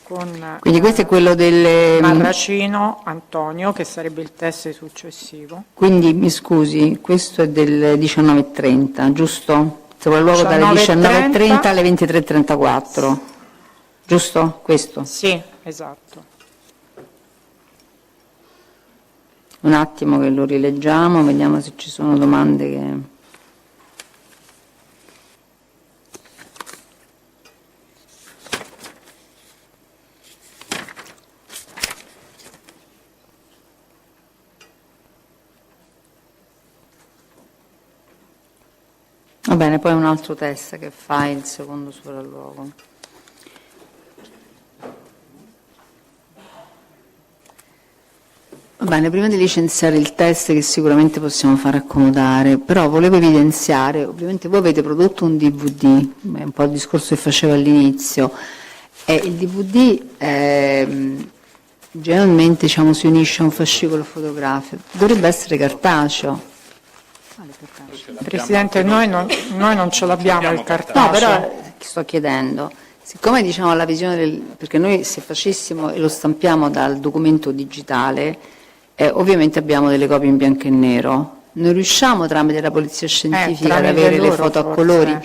con Quindi questo è quello delle... Marracino Antonio, che sarebbe il test successivo. Quindi, mi scusi, questo è del 19:30, giusto? Sopralluogo dalle 19:30 alle 23:34, giusto? Questo? Sì, esatto. Un attimo che lo rileggiamo, vediamo se ci sono domande che... Va bene, poi un altro test che fa il secondo sopralluogo. Va bene, prima di licenziare il test, che sicuramente possiamo far accomodare, però volevo evidenziare, ovviamente voi avete prodotto un DVD, è un po' il discorso che facevo all'inizio, e il DVD generalmente si unisce a un fascicolo fotografico, dovrebbe essere cartaceo. Presidente, noi non ce l'abbiamo il cartaceo. No, però sto chiedendo, siccome la visione perché noi se facessimo e lo stampiamo dal documento digitale, ovviamente abbiamo delle copie in bianco e nero, non riusciamo tramite la polizia scientifica ad tramite avere le loro, foto a forse. colori,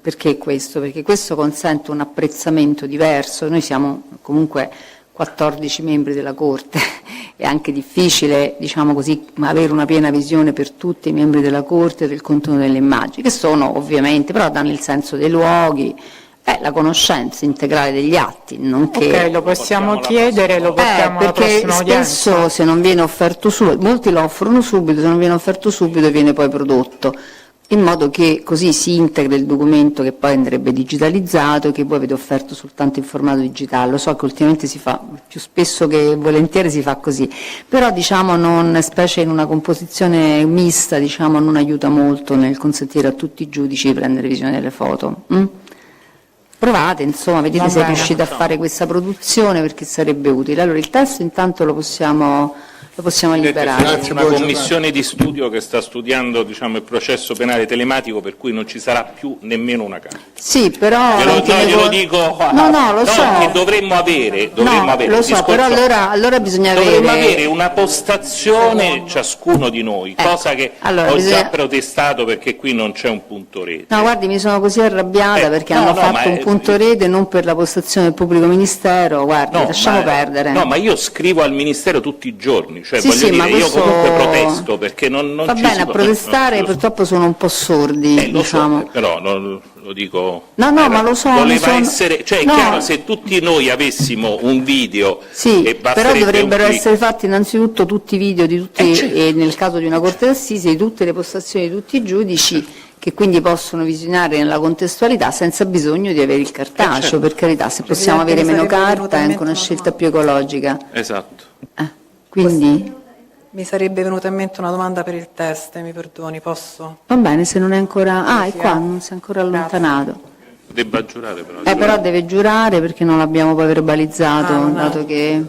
Perché questo? Perché questo consente un apprezzamento diverso. Noi siamo comunque 14 membri della Corte, è anche difficile, diciamo così, avere una piena visione per tutti i membri della Corte del contenuto delle immagini, che sono ovviamente, però danno il senso dei luoghi, la conoscenza integrale degli atti, nonché... Ok, lo possiamo chiedere, lo portiamo alla perché prossima spesso udienza. se non viene offerto subito, molti lo offrono subito, se non viene offerto subito viene poi prodotto, in modo che così si integra il documento che poi andrebbe digitalizzato e che poi avete offerto soltanto in formato digitale. Lo so che ultimamente si fa, più spesso che volentieri si fa così, però diciamo non, specie in una composizione mista, diciamo, non aiuta molto nel consentire a tutti i giudici di prendere visione delle foto. Provate, insomma, vedete Va se bene. riuscite a fare questa produzione, perché sarebbe utile. Allora il testo intanto lo possiamo liberare. C'è una commissione di studio che sta studiando, diciamo, il processo penale telematico, per cui non ci sarà più nemmeno una Camera. Sì, però... Glielo dico, lo so. che dovremmo avere Lo un so, però allora bisogna dovremmo avere... avere una postazione ciascuno di noi, cosa che ho già protestato, perché qui non c'è un punto rete. No, guardi, mi sono così arrabbiata perché hanno fatto un punto rete non per la postazione del pubblico ministero, guardi, lasciamo perdere. No, ma io scrivo al Ministero tutti i giorni, cioè Sì, voglio sì, dire, ma questo... io comunque protesto, perché non Va ci bene, si a può- protestare no, purtroppo sono un po' sordi, lo diciamo. so, però lo dico... No, ma lo so, Voleva essere... Cioè, è no. chiaro, se tutti noi avessimo un video Sì, e però basterebbe dovrebbero un click. essere fatti innanzitutto tutti i video di tutti, certo. e nel caso di una corte d'assise, di tutte le postazioni di tutti i giudici, che quindi possono visionare nella contestualità senza bisogno di avere il cartaceo, certo. per carità, se possiamo Presidente, avere mi meno sarebbe carta è venuta in anche una mente scelta più ecologica. Esatto. Quindi, Mi sarebbe venuta in mente una domanda per il test, mi perdoni, posso? va bene, se non è ancora... Ah, è qua, non si è ancora allontanato. Debba giurare, però. Però deve giurare perché non l'abbiamo poi verbalizzato, no. dato che...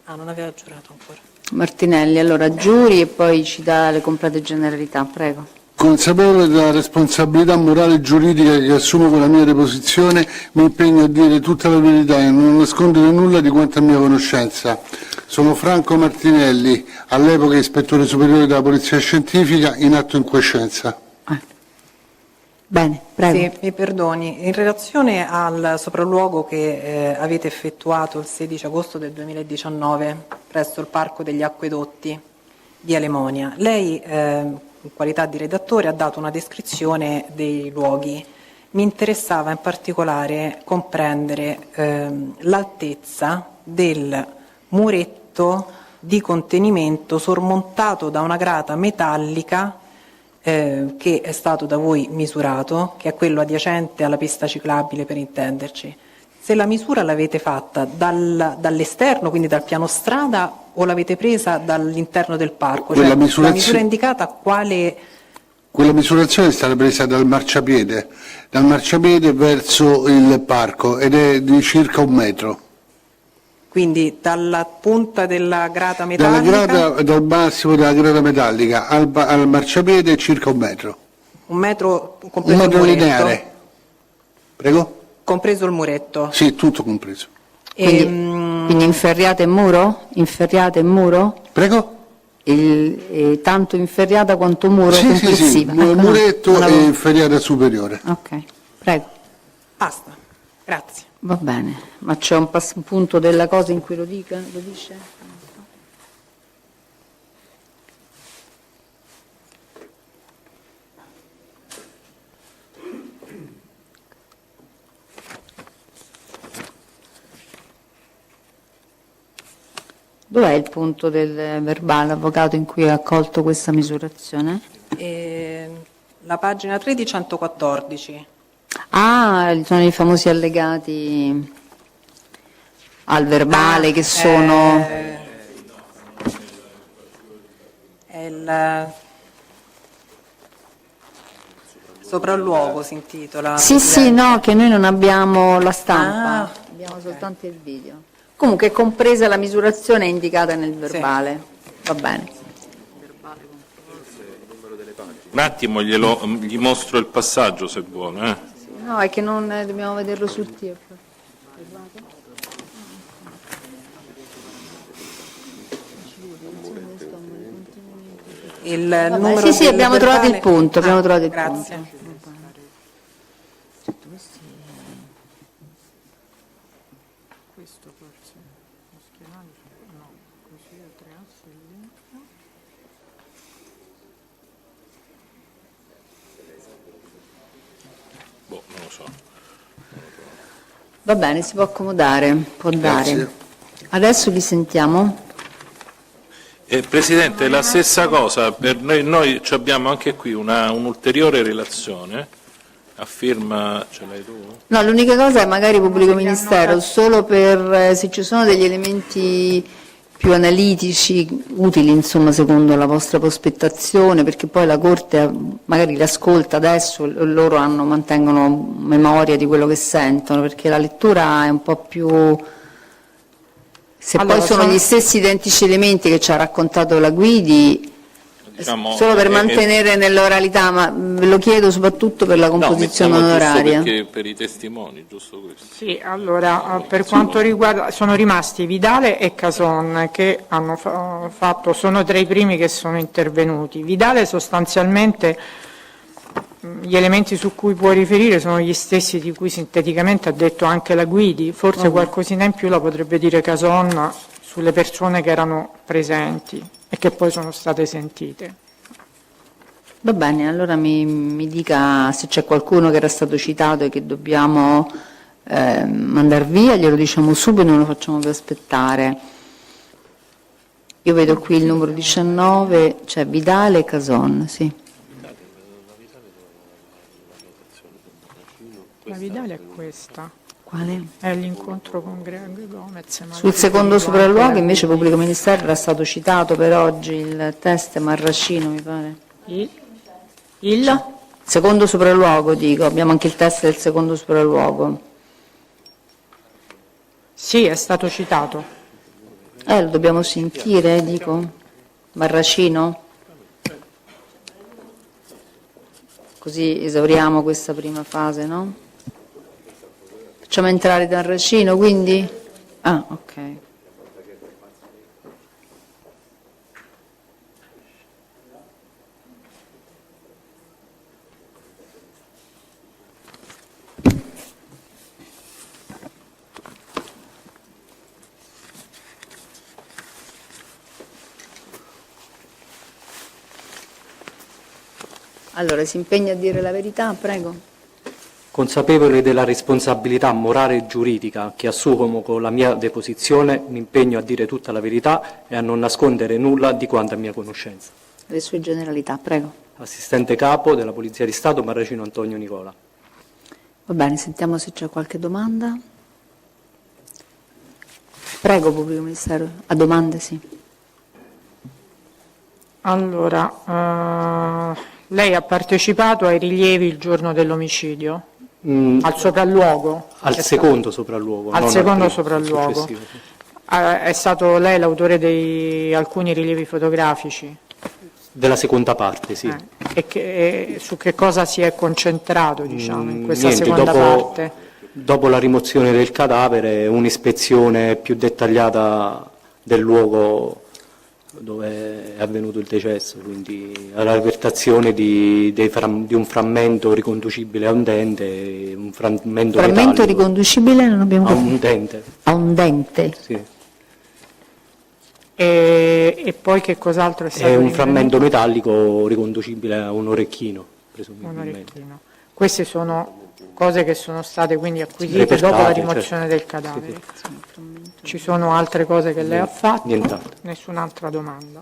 Non aveva giurato ancora. Martinelli, allora giuri e poi ci dà le complete generalità, prego. Consapevole della responsabilità morale e giuridica che assumo con la mia deposizione, mi impegno a dire tutta la verità e non nascondere nulla di quanto a mia conoscenza. Sono Franco Martinelli, all'epoca ispettore superiore della Polizia Scientifica, in atto in quiescenza. Bene, prego. Sì, mi perdoni, in relazione al sopralluogo che avete effettuato il 16 agosto del 2019 presso il Parco degli Acquedotti, via Lemonia, lei in qualità di redattore ha dato una descrizione dei luoghi. Mi interessava in particolare comprendere l'altezza del muretto di contenimento sormontato da una grata metallica che è stato da voi misurato, che è quello adiacente alla pista ciclabile, per intenderci. Se la misura l'avete fatta dall'esterno, quindi dal piano strada, o l'avete presa dall'interno del parco? Quella Cioè, la misurazione- misura indicata quale... Quella misurazione è stata presa dal marciapiede verso il parco ed è di circa 1 metro. Quindi dalla punta della grata metallica, Dal massimo della grata metallica al marciapiede è circa 1 metro. 1 metro Un compreso il metro muretto? lineare. Prego? Compreso il muretto. Sì, tutto compreso. Quindi inferriate il muro? Inferriate il muro? Prego? Tanto inferriata quanto muro Sì, complessiva? Ecco, no, muretto non e avevo- inferriata superiore. Ok, prego. Basta, grazie. Va bene, ma c'è un punto della cosa in cui lo dice? Dov'è il punto del verbale, avvocato, in cui ha accolto questa misurazione? La pagina 3 di 114. Ah, sono i famosi allegati al verbale che sono... È il sopralluogo, si intitola. Sì, Presidente. no, che noi non abbiamo la stampa, Ah, abbiamo soltanto il video. Comunque è compresa la misurazione è indicata nel verbale, va bene. Un attimo, gli mostro il passaggio, se vuole. No, è che non dobbiamo vederlo sul TIEP. Il Vabbè, numero sì, del abbiamo trovato il verbale- punto, abbiamo trovato il grazie. punto. Non lo so. Va bene, si può accomodare, può Grazie. dare. Adesso chi sentiamo? Presidente, la stessa cosa, per noi abbiamo anche qui un'ulteriore relazione a firma, ce l'hai tu? No, l'unica cosa è magari pubblico ministero, solo per se ci sono degli elementi più analitici, utili insomma secondo la vostra prospettazione, perché poi la Corte magari li ascolta adesso, loro mantengono memoria di quello che sentono, perché la lettura è un po' più... Se Allora, poi sono gli stessi identici elementi che ci ha raccontato la Guidi, Diciamo, solo per mantenere nell'oralità, ma ve lo chiedo soprattutto per la composizione no, onoraria. perché per i testimoni, giusto questo. Sì, allora, per quanto riguarda, sono rimasti Vidale e Cason che hanno fatto, sono tra i primi che sono intervenuti. Vidale sostanzialmente, gli elementi su cui può riferire sono gli stessi di cui sinteticamente ha detto anche la Guidi, forse qualcosina in più la potrebbe dire Cason sulle persone che erano presenti e che poi sono state sentite. Va bene, allora mi dica se c'è qualcuno che era stato citato e che dobbiamo mandare via, glielo diciamo subito, non lo facciamo più aspettare. Io vedo qui il numero 19, cioè Vidale e Cason, sì. La Vidale è questa, Quale? è l'incontro con Greg Gomez. Sul secondo sopralluogo invece pubblico ministero era stato citato per oggi il test Marrascino, mi pare. Il? Secondo sopralluogo, dico, abbiamo anche il test del secondo sopralluogo. Sì, è stato citato. Lo dobbiamo sentire, dico. Marrascino? Così esauriamo questa prima fase, no? Facciamo entrare Marrascino, quindi? Ah, ok. Allora, si impegna a dire la verità, prego. Consapevole della responsabilità morale e giuridica che assumo con la mia deposizione, mi impegno a dire tutta la verità e a non nascondere nulla di quanto a mia conoscenza. Le sue generalità, prego. Assistente capo della Polizia di Stato, Marrascino Antonio Nicola. Va bene, sentiamo se c'è qualche domanda. Prego, pubblico ministero. A domande, sì. Allora, lei ha partecipato ai rilievi il giorno dell'omicidio? Al sopralluogo? Al secondo sopralluogo. Al non secondo al primo, sopralluogo. successivo, sì. È stato lei l'autore di alcuni rilievi fotografici? Della seconda parte, sì. Su che cosa si è concentrato, diciamo, in questa Niente, seconda parte? dopo la rimozione del cadavere, un'ispezione più dettagliata del luogo dove è avvenuto il decesso, quindi la repertazione di un frammento riconducibile a un dente, un frammento metallico. Riconducibile? Non abbiamo a un dente. A un dente? Sì. E poi che cos'altro è stato È un rinvenuto? frammento metallico riconducibile a un orecchino, presumibilmente. Un orecchino. Queste sono cose che sono state quindi acquisite dopo la Repertate, rimozione certo. del cadavere. Ci sono altre cose che lei ha fatto? Nient'altro. Nessun'altra domanda.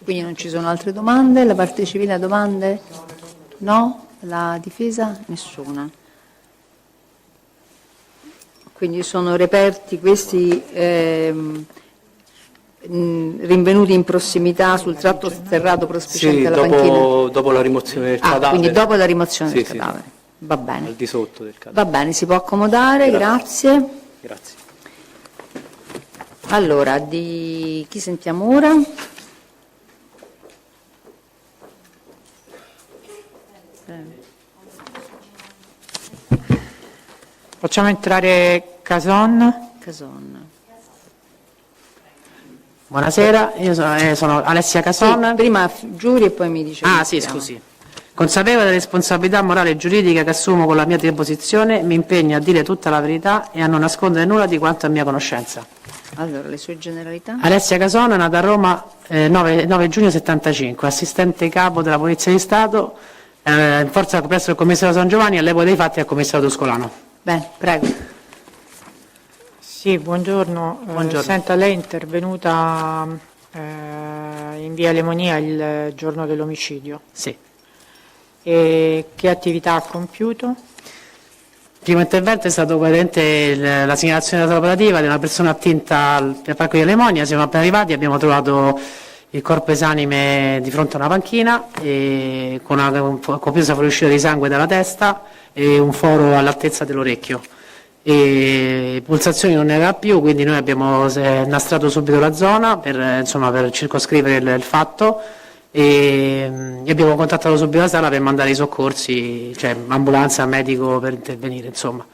Quindi non ci sono altre domande? La parte civile ha domande? No? La difesa? Nessuna. Quindi sono reperti questi rinvenuti in prossimità sul tratto sterrato prospiciente Sì, alla panchina? dopo la rimozione del cadavere. Quindi dopo la rimozione del Sì, sì. cadavere. Va bene. Al di sotto del cadavere. Va bene, si può accomodare, grazie. Grazie. Allora, di chi sentiamo ora? Facciamo entrare Cason. Cason. Buonasera, io sono Alessia Cason. Sì, prima giuri e poi mi dice. Ah sì, scusi. Consapevole della responsabilità morale e giuridica che assumo con la mia deposizione, mi impegno a dire tutta la verità e a non nascondere nulla di quanto a mia conoscenza. Allora, le sue generalità? Alessia Casona, nata a Roma 9 giugno 75, assistente capo della Polizia di Stato, in forza presso il commissario San Giovanni, all'epoca dei fatti al commissario Tuscolano. Bene, prego. Sì, buongiorno. Buongiorno. Senta, lei è intervenuta in via Lemonia il giorno dell'omicidio. Sì. E che attività ha compiuto? Il primo intervento è stato coerente la segnalazione della operativa di una persona attinta al parco di Lemonia. Siamo appena arrivati, abbiamo trovato il corpo esanime di fronte a una panchina e con una copiosa fuoriuscita di sangue dalla testa e un foro all'altezza dell'orecchio. E pulsazioni non ne aveva più, quindi noi abbiamo nastrato subito la zona per circoscrivere il fatto e abbiamo contattato subito la sala per mandare i soccorsi, cioè ambulanza, medico per intervenire, insomma.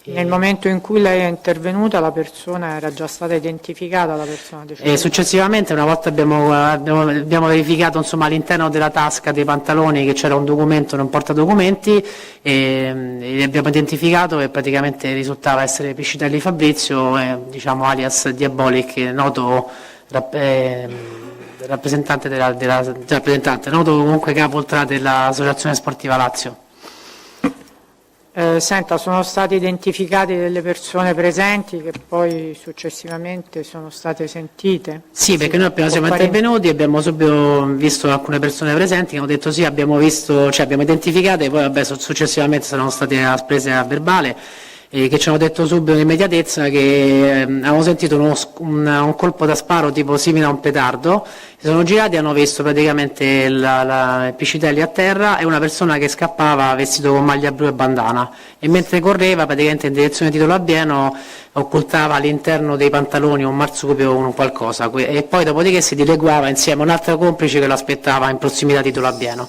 Nel momento in cui lei è intervenuta la persona era già stata identificata, la persona deceduta? E successivamente, una volta abbiamo verificato all'interno della tasca dei pantaloni che c'era un documento, un portadocumenti, e abbiamo identificato che praticamente risultava essere Piscitelli Fabrizio, alias Diabolic, noto rappresentante noto comunque capo dell'Associazione Sportiva Lazio. Senta, sono state identificate delle persone presenti che poi successivamente sono state sentite? Sì, perché noi appena siamo intervenuti abbiamo subito visto alcune persone presenti che hanno detto sì, abbiamo identificate, e poi successivamente sono state prese a verbale e che ci hanno detto subito in immediatezza che avevano sentito un colpo da sparo tipo simile a un petardo, si sono girati e hanno visto praticamente il Piscitelli a terra e una persona che scappava vestito con maglia blu e bandana, e mentre correva praticamente in direzione Tito Labieno occultava all'interno dei pantaloni un marsupio o un qualcosa, e poi dopodiché si dileguava insieme a un altro complice che l'aspettava in prossimità di Tito Labieno.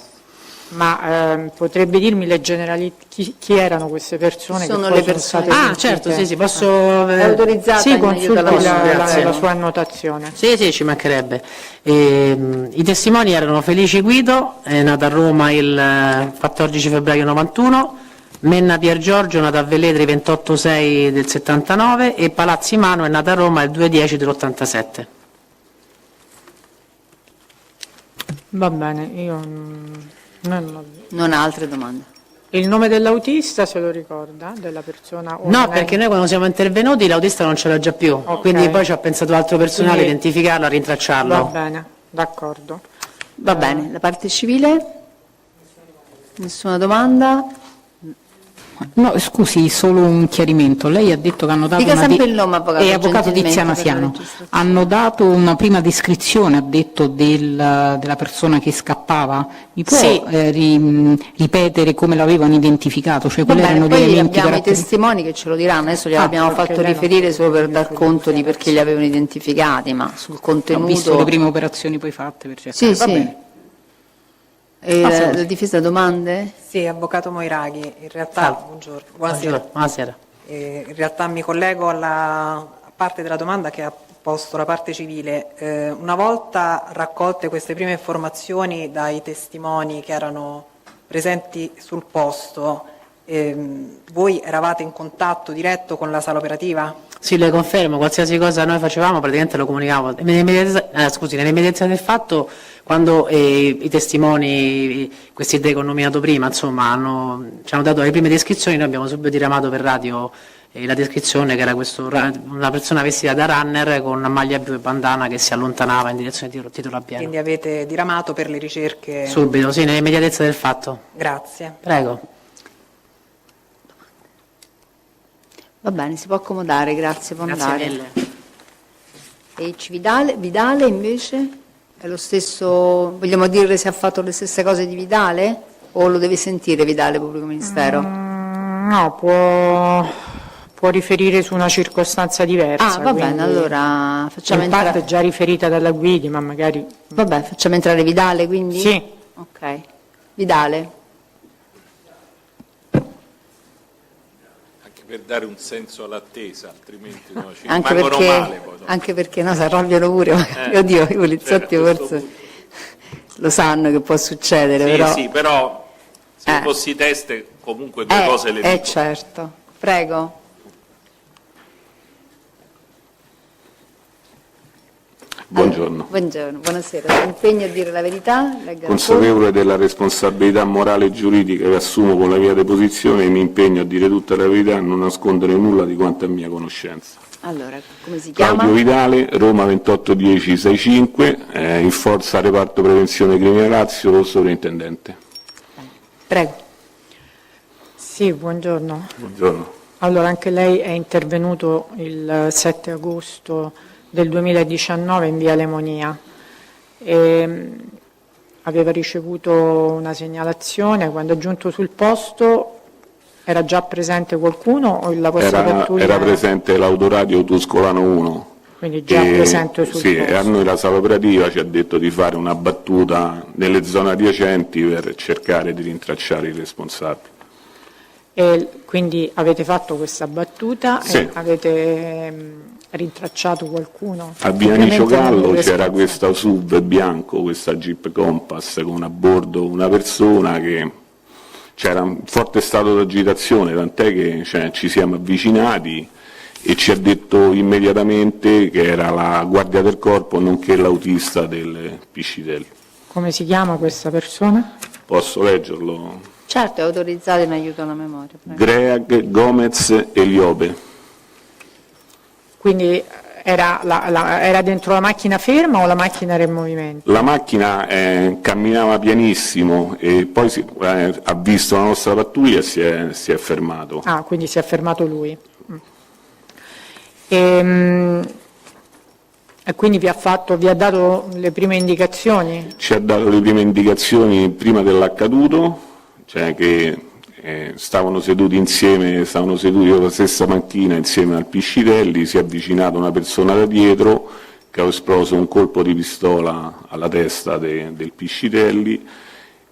Ma potrebbe dirmi le generalità, chi erano queste persone? Sono che le poi persone. sono state Certo, sentite? sì, posso... È autorizzata Sì, in aiuto consulti alla la sua annotazione. Sì, ci mancherebbe. I testimoni erano Felice Guido, nata a Roma il 14 febbraio 91, Menna Pier Giorgio, nata a Velletri 28/6 del 79, e Palazzi Mano è nata a Roma il 2/10 dell'87. Va bene, io Non ha altre domande. il nome dell'autista se lo ricorda? Della persona? o No, non è- perché noi quando siamo intervenuti l'autista non c'era già più, Ok. quindi poi ci ha pensato altro personale a Quindi- identificarlo, a rintracciarlo. Va bene, d'accordo. Va bene, la parte civile? Nessuna domanda? No, scusi, solo un chiarimento. Lei ha detto che hanno dato Dica una sempre il nome, avvocato, avvocato gentilmente, Tiziana per la Siano. registrazione. Hanno dato una prima descrizione, ha detto, della persona che scappava. Mi può Sì. ripetere come l'avevano identificato? Cioè, Va quali erano bene, gli poi elementi abbiamo i caratteristici? testimoni che ce lo diranno, adesso gliel'abbiamo perché fatto lei non- riferire solo per dar conto di perché li avevano identificati, ma sul Ho contenuto... visto le prime operazioni poi fatte per cercare. Sì, Va sì. bene. E Ah, la sì. difesa domande? Sì, avvocato Moiraghi, in realtà, Salve. buongiorno, buonasera. Buonasera. In realtà mi collego alla parte della domanda che ha posto la parte civile. Una volta raccolte queste prime informazioni dai testimoni che erano presenti sul posto, voi eravate in contatto diretto con la sala operativa? Sì, le confermo, qualsiasi cosa noi facevamo praticamente lo comunicavamo. Nell'immediatezza del fatto, quando i testimoni, questi due che ho nominato prima, ci hanno dato le prime descrizioni, noi abbiamo subito diramato per radio la descrizione che era una persona vestita da runner con una maglia blu e bandana che si allontanava in direzione di Tito Labieno. Quindi avete diramato per le ricerche? Subito, sì, nell'immediatezza del fatto. Grazie. Prego. Va bene, si può accomodare, grazie, può Grazie andare. mille. E Vidale invece? È lo stesso, vogliamo dire se ha fatto le stesse cose di Vidale? O lo deve sentire Vidale, pubblico ministero? No, può riferire su una circostanza diversa. Ah, va bene, quindi allora facciamo in parte entrare... già riferita dalla Guidi, ma magari... Vabbè, facciamo entrare Vidale quindi? Sì. Ok. Vidale. Anche per dare un senso all'attesa, altrimenti no, ci Anche rimangono perché, male poi. No? anche perché no, si arrabbiano pure, magari. Oddio, i poliziotti a questo forse... lo sanno che può succedere, Sì, però... sì, però se fossi teste comunque due cose le dico. Certo. Prego. Buongiorno. Buongiorno, buonasera. Impegno a dire la verità. Legga Consapevole della responsabilità morale e giuridica che assumo con la mia deposizione, mi impegno a dire tutta la verità e non nascondere nulla di quanto è mia conoscenza. Allora, come si chiama? Claudio Vitale, Roma 281065, in forza reparto prevenzione criminale Lazio, sovrintendente. Prego. Sì, buongiorno. Buongiorno. Allora, anche lei è intervenuto il 7 agosto del 2019 in via Lemonia. Aveva ricevuto una segnalazione, quando è giunto sul posto era già presente qualcuno o la vostra pattuglia Era presente l'autoradio Tuscolano 1. Quindi già presente sul sì, posto. e a noi la sala operativa ci ha detto di fare una battuta nelle zone adiacenti per cercare di rintracciare i responsabili. E quindi avete fatto questa battuta Sì. e avete rintracciato qualcuno? A Via Nicio Ovviamente non Gallo il c'era responsabile. questo SUV bianco, questa Jeep Compass con a bordo una persona che c'era un forte stato di agitazione, tant'è che ci siamo avvicinati e ci ha detto immediatamente che era la guardia del corpo nonché l'autista del Piscitelli. Come si chiama questa persona? Posso leggerlo? Certo, è autorizzato in aiuto alla memoria. Prego. Greag Gomez Eliope. Quindi era dentro la macchina ferma o la macchina era in movimento? La macchina camminava pianissimo e poi ha visto la nostra pattuglia e si è fermato. Ah, quindi si è fermato lui. E quindi vi ha dato le prime indicazioni? Ci ha dato le prime indicazioni prima dell'accaduto, cioè che stavano seduti sulla stessa panchina insieme al Piscitelli, si è avvicinata una persona da dietro che ha esploso un colpo di pistola alla testa del Piscitelli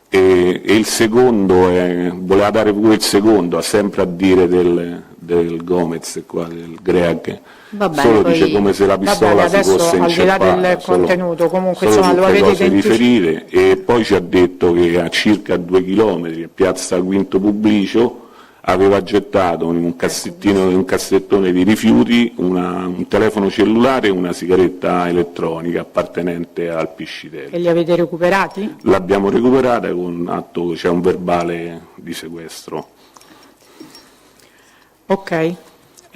e il secondo voleva dare pure il secondo, sempre a dire del Gomez qua, del Greag. Va bene, Solo poi- dice come se la pistola Vabbè, si fosse adesso, al di là inceppata, del solo- contenuto, comunque, solo insomma, lo tutte avete cose riferite, e poi ci ha detto che a circa 2 chilometri a piazza Quinto Publicio aveva gettato in un cassettone di rifiuti un telefono cellulare e una sigaretta elettronica appartenente al Piscitelli. E li avete recuperati? L'abbiamo recuperata con atto, c'è un verbale di sequestro. Ok.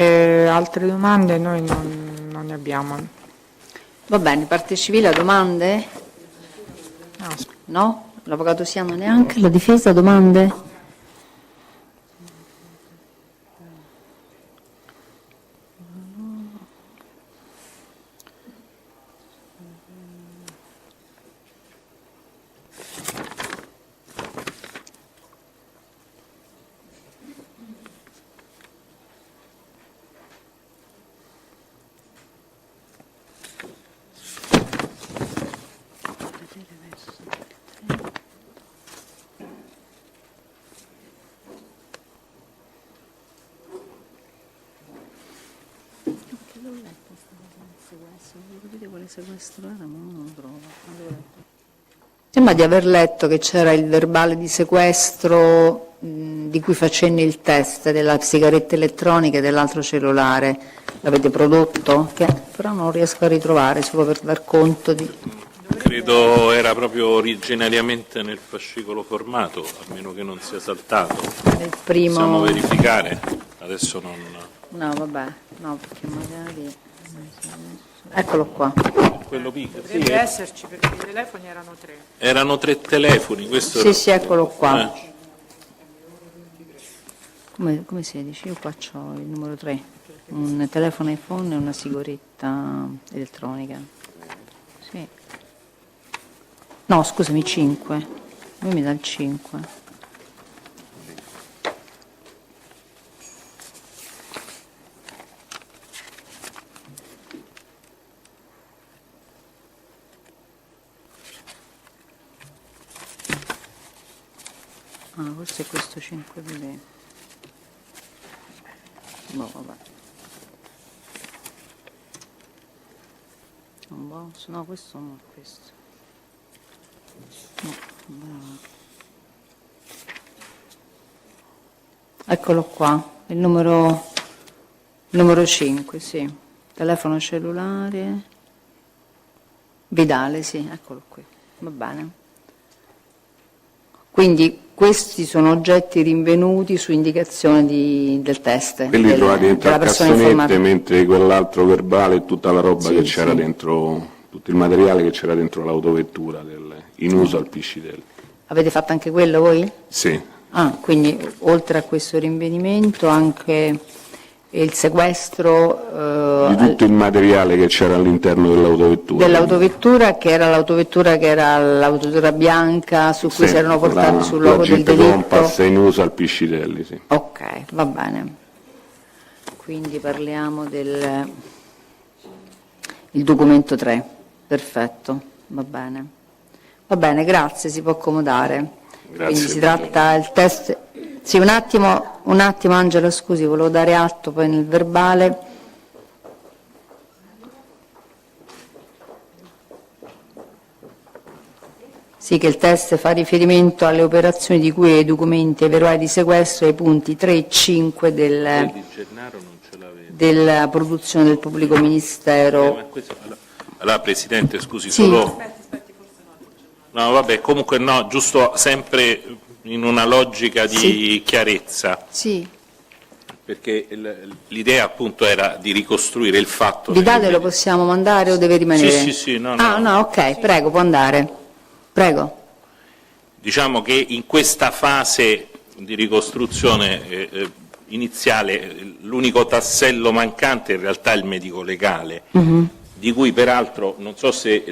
Altre domande noi non ne abbiamo. Va bene, parte civile a domande? No? L'avvocato Siano neanche? La difesa domande? Sembra di aver letto che c'era il verbale di sequestro di cui facendo il test della sigaretta elettronica e dell'altro cellulare. L'avete prodotto? Che però non riesco a ritrovare, solo per dar conto di... Credo era proprio originariamente nel fascicolo formato, a meno che non sia saltato. Nel primo... Possiamo verificare, adesso non... No, vabbè, no, perché magari... Eccolo qua. Quello piccolo. Sì, Dovrebbe esserci perché i telefoni erano 3. erano 3 telefoni, questo Sì, sì, eccolo qua. Eh. Come 16? Io qua ho il numero 3, un telefono iPhone e una sigaretta elettronica. Sì. No, scusami, 5. Lui mi dà il 5. Ah, forse è questo 5 di lei. Boh, vabbè. Un boss? No, questo no, questo. Eccolo qua, il numero 5, sì. Telefono cellulare. Vidale, sì, eccolo qui. Va bene. Quindi questi sono oggetti rinvenuti su indicazione del test. Quelli trovati dentro della a persona cassonette, informata. mentre quell'altro verbale e tutta la roba Sì, che c'era sì. dentro, tutto il materiale che c'era dentro l'autovettura in uso al Piscitelli. Avete fatto anche quello voi? Sì. Ah, quindi oltre a questo rinvenimento anche il sequestro Di tutto il materiale che c'era all'interno dell'autovettura. dell'autovettura, che era l'autovettura bianca su cui Sì, si erano portati la- sul luogo la del Jeep delitto. Compass è in uso al Piscitelli, sì. Ok, va bene. Quindi parliamo del il documento 3. Perfetto, va bene. Va bene, grazie, si può accomodare. Grazie. Quindi si tratta il test. Sì, un attimo Angela, scusi, volevo dare atto poi nel verbale. Sì, che il test fa riferimento alle operazioni di cui ai documenti ai veruai di sequestro ai punti 3 e 5 della produzione del pubblico ministero. Allora, Presidente, scusi, Sì. solo... No, vabbè, comunque no, giusto sempre in una logica di Sì. chiarezza, Sì, perché l'idea appunto era di ricostruire il fatto... Vidale lo possiamo mandare o deve rimanere? Sì, no. No, ok, prego, può andare. Prego. Diciamo che in questa fase di ricostruzione iniziale l'unico tassello mancante in realtà è il medico legale, di cui peraltro non so se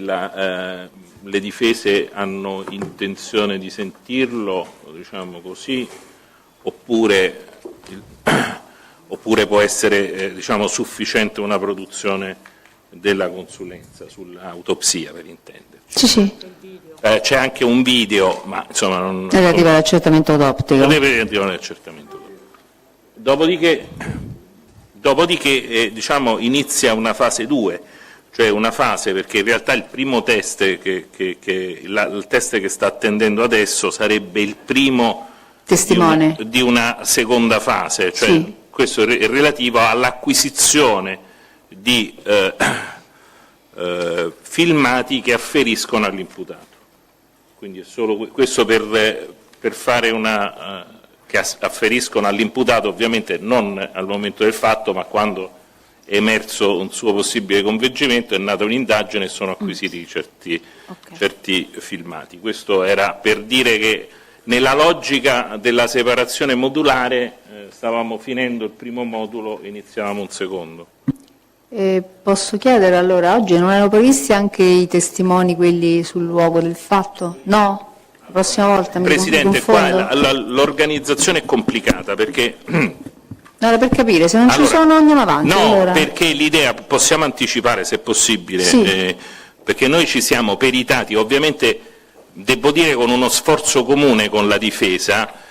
le difese hanno intenzione di sentirlo, diciamo così, oppure può essere diciamo, sufficiente una produzione della consulenza sull'autopsia, per intenderci. Sì. C'è anche un video, ma insomma non... Relativa all'accertamento autoptico. Relativa all'accertamento. Dopodiché diciamo, inizia una fase 2, cioè una fase, perché in realtà il primo test, il test che sta attendendo adesso sarebbe il primo Testimone. di una seconda fase, cioè Sì. questo è relativo all'acquisizione di filmati che afferiscono all'imputato. Quindi è solo questo per fare che afferiscono all'imputato, ovviamente non al momento del fatto, ma quando è emerso un suo possibile conveggimento, è nata un'indagine e sono acquisiti certi filmati. Questo era per dire che nella logica della separazione modulare stavamo finendo il primo modulo e iniziavamo un secondo. Posso chiedere allora, oggi non erano previsti anche i testimoni, quelli sul luogo del fatto? No? La prossima volta mi Presidente, confondo? qua l'organizzazione è complicata perché... No, era per capire, se non ci Allora, sono andiamo avanti. No, allora. perché l'idea, possiamo anticipare se possibile, Sì. perché noi ci siamo peritati, ovviamente devo dire con uno sforzo comune con la difesa,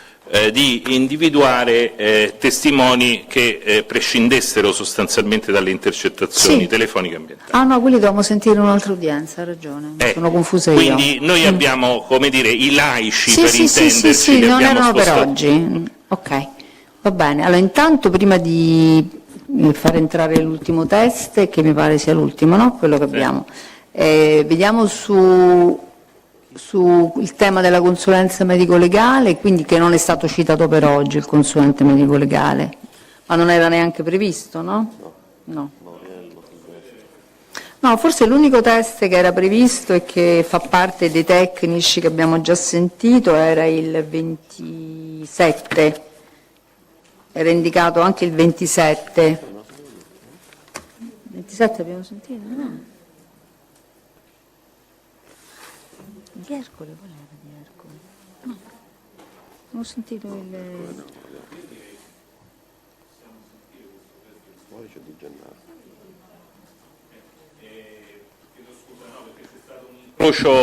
di individuare testimoni che prescindessero sostanzialmente dalle intercettazioni Sì. telefoniche e ambientali. Ah no, quelli dobbiamo sentire un'altra udienza, ha ragione, mi sono confusa io. Quindi noi abbiamo, come dire, i laici per Sì, intenderci, li non abbiamo erano per spostati. oggi. Ok, va bene. Allora intanto prima di far entrare l'ultimo test, che mi pare sia l'ultimo, no? Quello che abbiamo. Vediamo su il tema della consulenza medico-legale, quindi che non è stato citato per oggi il consulente medico-legale, ma non era neanche previsto, no? No. No, forse l'unico test che era previsto e che fa parte dei tecnici che abbiamo già sentito era il 27, era indicato anche il 27. 27 abbiamo sentito? No. Di Ercole, qual era di Ercole? No, non ho sentito il...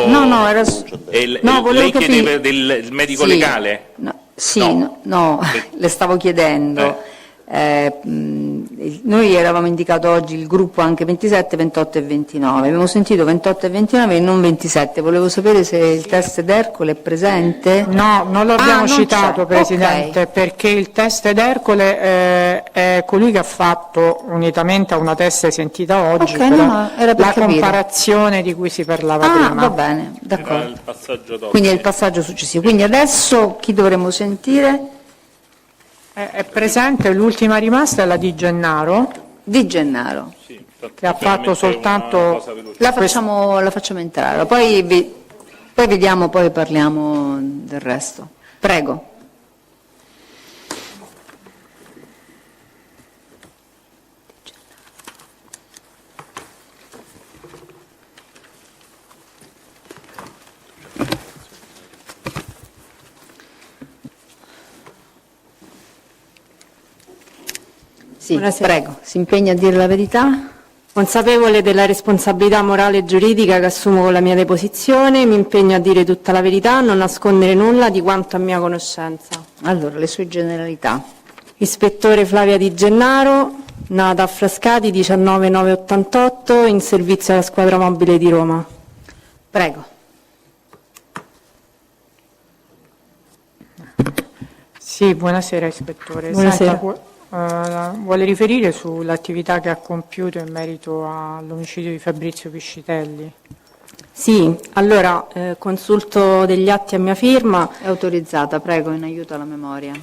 No, era... No, volevo lei chiedeva capire... del medico Sì. legale? No, sì, no, le stavo chiedendo. noi eravamo indicato oggi il gruppo anche 27, 28 e 29. Abbiamo sentito 28 e 29 e non 27. Volevo sapere se il test d'Ercole è presente. No, non l'abbiamo non citato, c'è. Presidente, Ok. perché il test d'Ercole è colui che ha fatto, unitamente a una testa sentita oggi, Ok, no, era per la capire. comparazione di cui si parlava Ah, prima. va bene, Era d'accordo. il passaggio dopo. Quindi è il passaggio successivo. Quindi adesso chi dovremmo sentire? È presente, l'ultima rimasta è la di Gennaro, Di Gennaro. Sì, infatti, che ha fatto solamente soltanto- una cosa veloce. La facciamo entrare, poi vediamo, poi parliamo del resto. Prego. Sì, Buonasera. prego, si impegna a dire la verità? Consapevole della responsabilità morale e giuridica che assumo con la mia deposizione, mi impegno a dire tutta la verità, a non nascondere nulla di quanto a mia conoscenza. Allora, le sue generalità. Ispettore Flavia Di Gennaro, nata a Frascati 19.988, in servizio alla squadra mobile di Roma. Prego. Sì, buonasera ispettore. Buonasera. Senta, vuole riferire sull'attività che ha compiuto in merito all'omicidio di Fabrizio Piscitelli? Sì, allora consulto degli atti a mia firma. È autorizzata, prego, in aiuto alla memoria.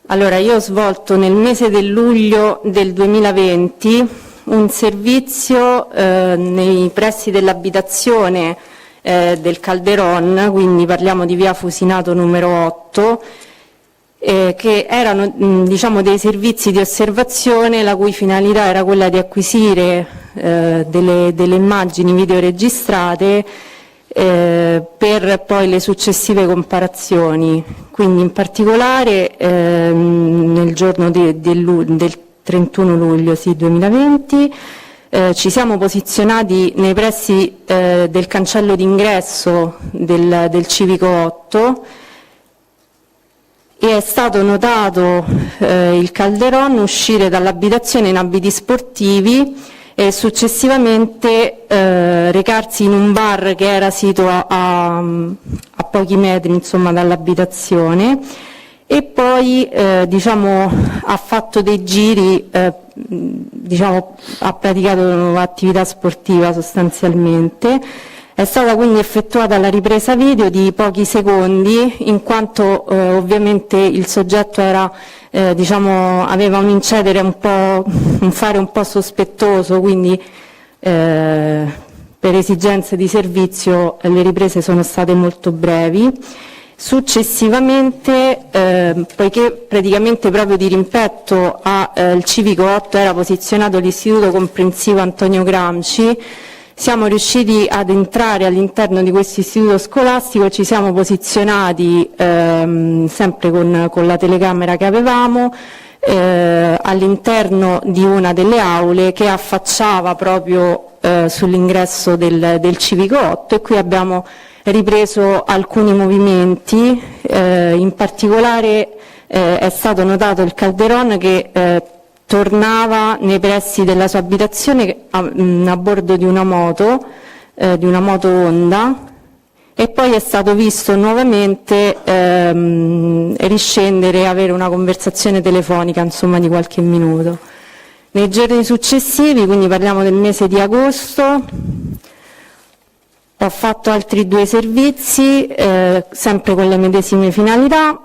Allora, io ho svolto nel mese del luglio del 2020 un servizio nei pressi dell'abitazione del Calderon, quindi parliamo di via Fusinato numero 8, che erano diciamo dei servizi di osservazione la cui finalità era quella di acquisire delle immagini videoregistrate per poi le successive comparazioni. Quindi in particolare nel giorno del 31 luglio 2020 ci siamo posizionati nei pressi del cancello d'ingresso del Civico 8 e è stato notato il Calderon uscire dall'abitazione in abiti sportivi e successivamente recarsi in un bar che era sito a pochi metri insomma, dall'abitazione e poi diciamo, ha fatto dei giri, diciamo, ha praticato attività sportiva sostanzialmente. È stata quindi effettuata la ripresa video di pochi secondi, in quanto ovviamente il soggetto era, diciamo, aveva un incedere un fare un po' sospettoso, quindi per esigenze di servizio le riprese sono state molto brevi. Successivamente, poiché praticamente proprio di rimpetto al Civico 8 era posizionato l'istituto comprensivo Antonio Gramsci, siamo riusciti ad entrare all'interno di questo istituto scolastico e ci siamo posizionati sempre con la telecamera che avevamo all'interno di una delle aule che affacciava proprio sull'ingresso del Civico 8 e qui abbiamo ripreso alcuni movimenti, in particolare è stato notato il Calderon che tornava nei pressi della sua abitazione a bordo di una moto Honda e poi è stato visto nuovamente riscendere e avere una conversazione telefonica insomma di qualche minuto. Nei giorni successivi, quindi parliamo del mese di agosto, ho fatto altri 2 servizi, sempre con le medesime finalità.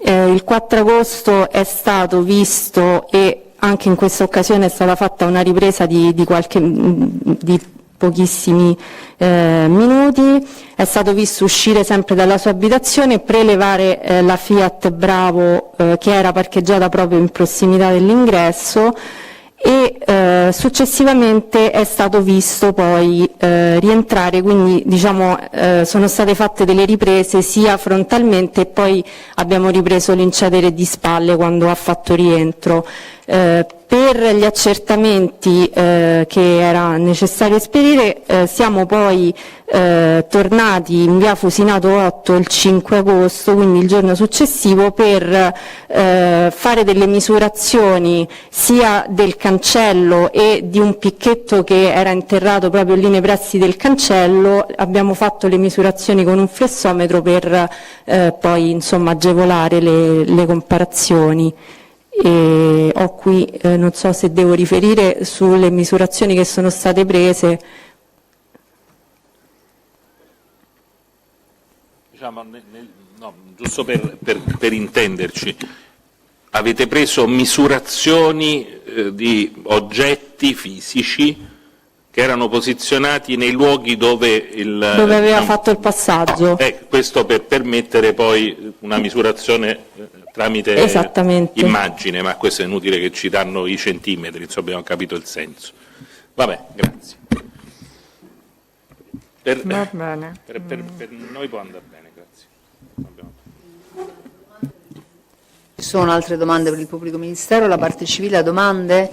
Il 4 agosto è stato visto e anche in questa occasione è stata fatta una ripresa di pochissimi minuti, è stato visto uscire sempre dalla sua abitazione e prelevare la Fiat Bravo che era parcheggiata proprio in prossimità dell'ingresso e successivamente è stato visto poi rientrare, quindi diciamo sono state fatte delle riprese sia frontalmente e poi abbiamo ripreso l'incedere di spalle quando ha fatto rientro. Per gli accertamenti che era necessario esperire siamo poi tornati in via Fusinato 8 il 5 agosto, quindi il giorno successivo, per fare delle misurazioni sia del cancello e di un picchetto che era interrato proprio lì nei pressi del cancello. Abbiamo fatto le misurazioni con un flessometro per poi insomma agevolare le comparazioni. E ho qui, non so se devo riferire sulle misurazioni che sono state prese. Diciamo, no, giusto per intenderci, avete preso misurazioni di oggetti fisici che erano posizionati nei luoghi dove aveva fatto il passaggio. Questo per permettere poi una misurazione tramite immagine, ma questo è inutile che ci danno i centimetri, insomma abbiamo capito il senso. Vabbè, grazie. Va bene. Per noi può andare bene, grazie. Ci sono altre domande per il pubblico ministero? La parte civile ha domande?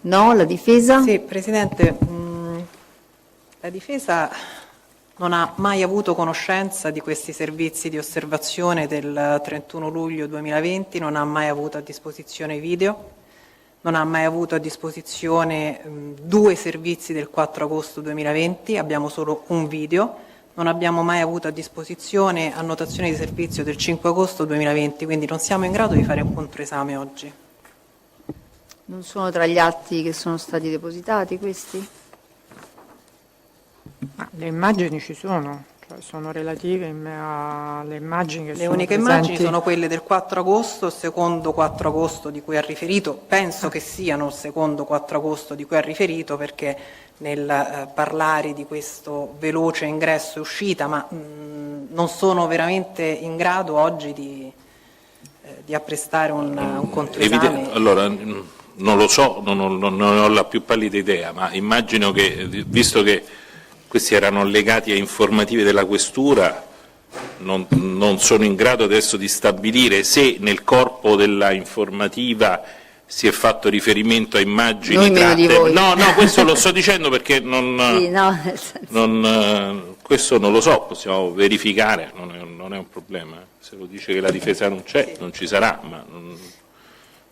No? La difesa? Sì, Presidente, la difesa non ha mai avuto conoscenza di questi servizi di osservazione del 31 luglio 2020, non ha mai avuto a disposizione video, non ha mai avuto a disposizione 2 servizi del 4 agosto 2020, abbiamo solo un video, non abbiamo mai avuto a disposizione annotazioni di servizio del 5 agosto 2020, quindi non siamo in grado di fare un controesame oggi. Non sono tra gli atti che sono stati depositati questi? Le immagini ci sono, cioè sono relative alle immagini che Le sono uniche presenti. immagini sono quelle del 4 agosto, il secondo 4 agosto di cui ha riferito, penso che siano il secondo 4 agosto di cui ha riferito, perché nel parlare di questo veloce ingresso e uscita, ma non sono veramente in grado oggi di apprestare un controesame. Allora, non lo so, non ho la più pallida idea, ma immagino che, visto che questi erano legati a informative della Questura, non sono in grado adesso di stabilire se nel corpo della informativa si è fatto riferimento a immagini Noi meno di voi. No, questo lo sto dicendo perché Sì, no, nel senso. questo non lo so, possiamo verificare, non è un problema. Se lo dice che la difesa non c'è, non ci sarà, ma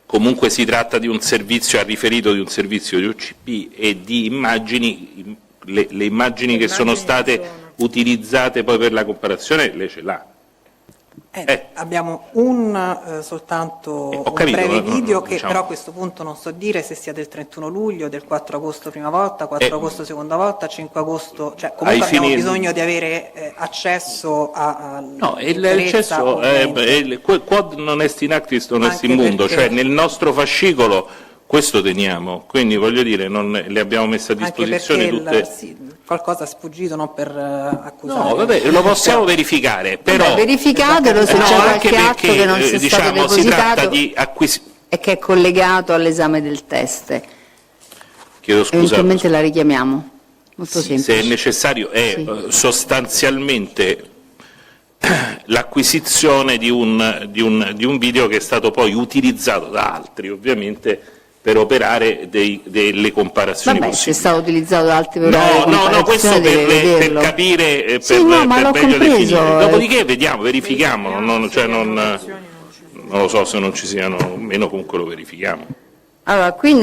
comunque si tratta di un servizio, ha riferito di un servizio di OCP e di immagini, le immagini che sono state utilizzate poi per la comparazione, lei ce l'ha. Abbiamo soltanto ho un capito, breve video che diciamo. però a questo punto non so dire se sia del 31 luglio, del 4 agosto prima volta, 4 agosto seconda volta, 5 agosto, cioè comunque abbiamo bisogno di avere accesso a No, l'accesso quod non est in actis non est in mundo, perché- cioè nel nostro fascicolo questo teniamo, quindi voglio dire le abbiamo messe a anche disposizione perché tutte. qualcosa è sfuggito, non per accusare. No, vabbè, lo possiamo verificare, però Verificatelo se c'è anche qualche atto perché che non sia stato si tratta depositato di e che è collegato all'esame del test. chiedo scusa, Eventualmente la richiamiamo. Molto se semplice. è necessario, è sostanzialmente l'acquisizione di un video che è stato poi utilizzato da altri, ovviamente, per operare delle comparazioni Vabbè, se è possibili. stato utilizzato da altri per No, questo per capire, per meglio definire. Dopodiché verifichiamo, non lo so se non ci siano, meno comunque lo verifichiamo. Allora, qui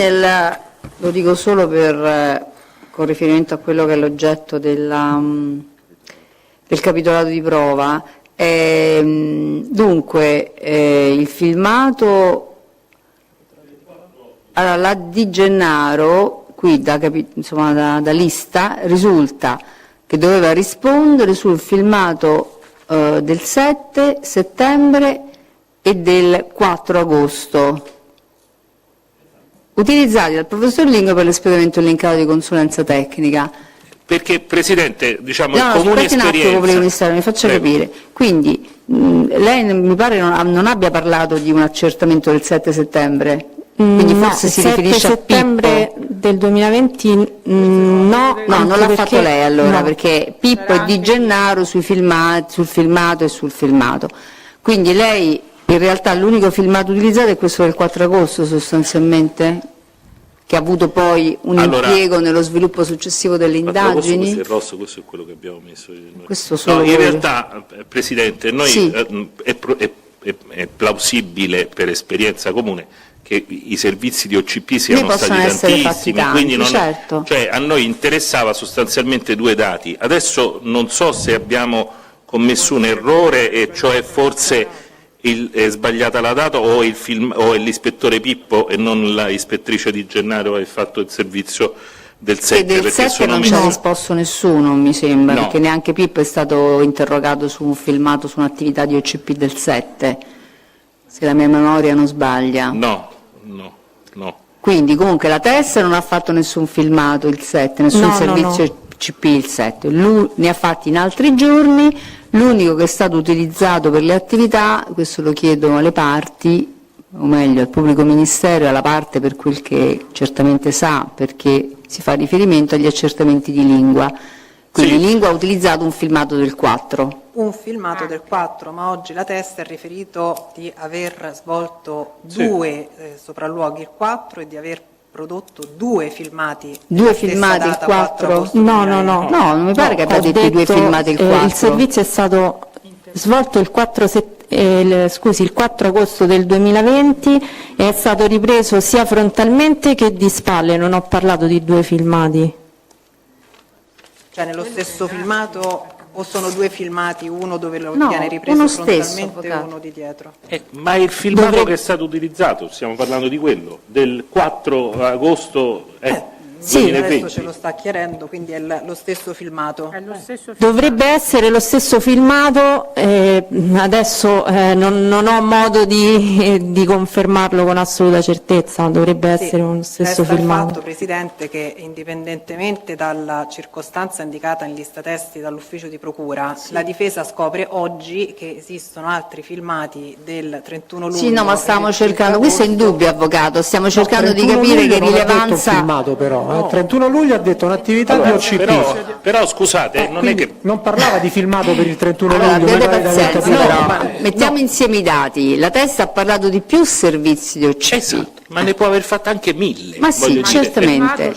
lo dico solo con riferimento a quello che è l'oggetto del capitolato di prova. Dunque, il filmato, allora, la Di Gennaro, qui da lista, risulta che doveva rispondere sul filmato del 7 settembre e del 4 agosto, utilizzati dal professor Lingo per l'espletamento dell'incarico di consulenza tecnica. Perché, Presidente, diciamo, No, il comune aspetti un attimo, pubblico esperienza... ministero, mi faccia Prego. capire. Quindi, lei mi pare non abbia parlato di un accertamento del 7 settembre, quindi forse si riferisce a settembre Pippo. del 2020 no, No, non l'ha fatto lei allora, no. perché Pippo e Di Gennaro sul filmato e sul filmato. Quindi lei, in realtà, l'unico filmato utilizzato è questo del 4 agosto sostanzialmente? che ha avuto poi un impiego nello sviluppo successivo delle indagini? Questo è rosso, questo è quello che abbiamo messo. Questo solo in voi. realtà, Presidente, noi Sì. è plausibile per esperienza comune che i servizi di OCP siano Ne possono stati essere fatti tantissimi, tanti, quindi non, certo. cioè, a noi interessava sostanzialmente due dati. Adesso non so se abbiamo commesso un errore, e cioè forse è sbagliata la data o è l'ispettore Pippo e non la ispettrice Di Gennaro che ha fatto il servizio del 7, Che del perché 7 non ci ha risposto nessuno, mi sembra, No. perché neanche Pippo è stato interrogato su un filmato su un'attività di OCP del 7, se la mia memoria non sbaglia. No. Quindi comunque la testa non ha fatto nessun filmato il 7, nessun No, servizio CP il 7, lui ne ha fatti in altri giorni, l'unico che è stato utilizzato per le attività, questo lo chiedo alle parti, o meglio al pubblico ministero e alla parte per quel che certamente sa, perché si fa riferimento agli accertamenti di lingua. Quindi lingua ha utilizzato un filmato del 4. Un filmato del 4, ma oggi la testa ha riferito di aver svolto due sopralluoghi il 4 e di aver prodotto due filmati. Due la stessa filmati il data, 4? 4 agosto No, 2020. No, non mi pare che abbia Ho detto i due filmati il 4. Il servizio è stato svolto il 4 agosto del 2020 e è stato ripreso sia frontalmente che di spalle, non ho parlato di due filmati. Cioè nello stesso filmato o sono due filmati, uno dove lo No, viene ripreso uno stesso, frontalmente e avvocato. uno di dietro? Ma il filmato Dovrebbe- che è stato utilizzato, stiamo parlando di quello, del 4 agosto Sì, 2020. adesso ce lo sta chiarendo, quindi è lo stesso filmato. Dovrebbe essere lo stesso filmato, adesso non ho modo di confermarlo con assoluta certezza, dovrebbe essere lo stesso Resta il filmato. fatto, Presidente, che indipendentemente dalla circostanza indicata in lista testi dall'ufficio di procura, la difesa scopre oggi che esistono altri filmati del 31 luglio. Sì, no, ma e stiamo del cercando, 5 questo è agosto. indubbio, avvocato, stiamo cercando di 31 capire luglio che non ha detto un rilevanza... filmato però, il 31 luglio ha detto un'attività di OCP. Però scusate, non è Quindi che non parlava di filmato per il 31 Allora, luglio. abbiate mi pare di aver pazienza, capito. però, mettiamo insieme i dati. La testa ha parlato di più servizi di OCP. esatto, ma ne può aver fatta anche 1000. Ma sì, voglio dire. certamente.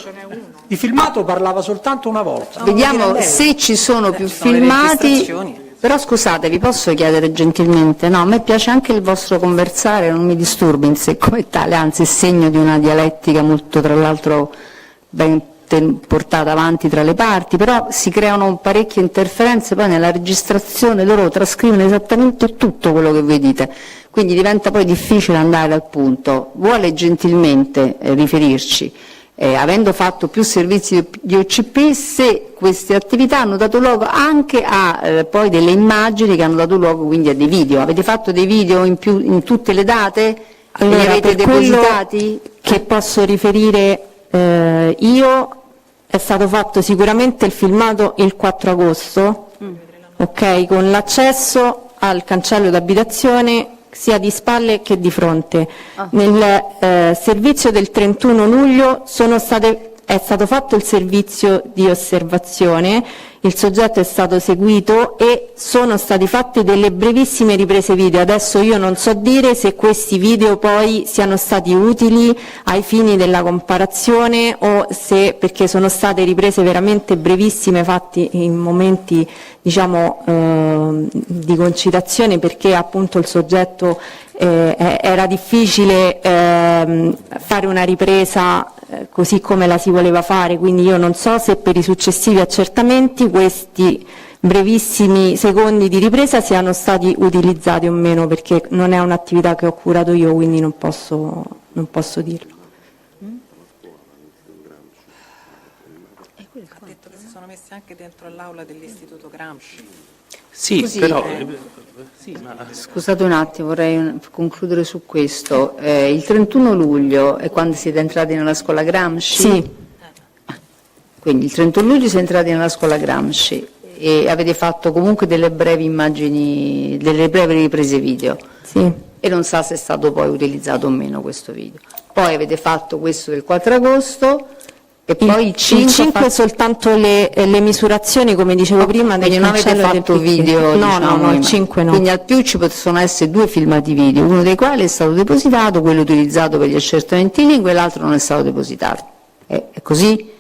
Di filmato parlava soltanto una volta. Vediamo se ci sono più ci sono le filmati. registrazioni. Però scusate, vi posso chiedere gentilmente? No, a me piace anche il vostro conversare, non mi disturbi in sé come tale, anzi è segno di una dialettica molto, tra l'altro, ben portata avanti tra le parti, però si creano parecchie interferenze poi nella registrazione, loro trascrivono esattamente tutto quello che voi dite, quindi diventa poi difficile andare al punto. Vuole gentilmente riferirci, avendo fatto più servizi di OCP, se queste attività hanno dato luogo anche a poi delle immagini che hanno dato luogo quindi a dei video. Avete fatto dei video in più in tutte le date? Allora, e li avete per quello depositati? che posso riferire io, è stato fatto sicuramente il filmato il 4 agosto, ok, con l'accesso al cancello d'abitazione sia di spalle che di fronte. Nel servizio del 31 luglio è stato fatto il servizio di osservazione, il soggetto è stato seguito e sono state fatte delle brevissime riprese video. Adesso io non so dire se questi video poi siano stati utili ai fini della comparazione o se, perché sono state riprese veramente brevissime, fatti in momenti di concitazione, perché appunto il soggetto era difficile fare una ripresa così come la si voleva fare, quindi io non so se per i successivi accertamenti questi brevissimi secondi di ripresa siano stati utilizzati o meno, perché non è un'attività che ho curato io, quindi non posso dirlo. Ha detto che si sono messi anche dentro all'aula dell'Istituto Gramsci. Sì, Scusi, però... Scusate un attimo, vorrei concludere su questo. Il 31 luglio è quando siete entrati nella scuola Gramsci? Sì. Quindi il 31 luglio siete entrati nella scuola Gramsci e avete fatto comunque delle brevi immagini, delle brevi riprese video. Sì. E non sa se è stato poi utilizzato o meno questo video. Poi avete fatto questo del 4 agosto E poi il 5 soltanto le misurazioni, come dicevo prima, del quindi non avete cancello del fatto picchiere. video, No, diciamo, no, il 5 no. Quindi al più ci possono essere 2 filmati video, uno dei quali è stato depositato, quello utilizzato per gli accertamenti in lingua, e l'altro non è stato depositato. È così?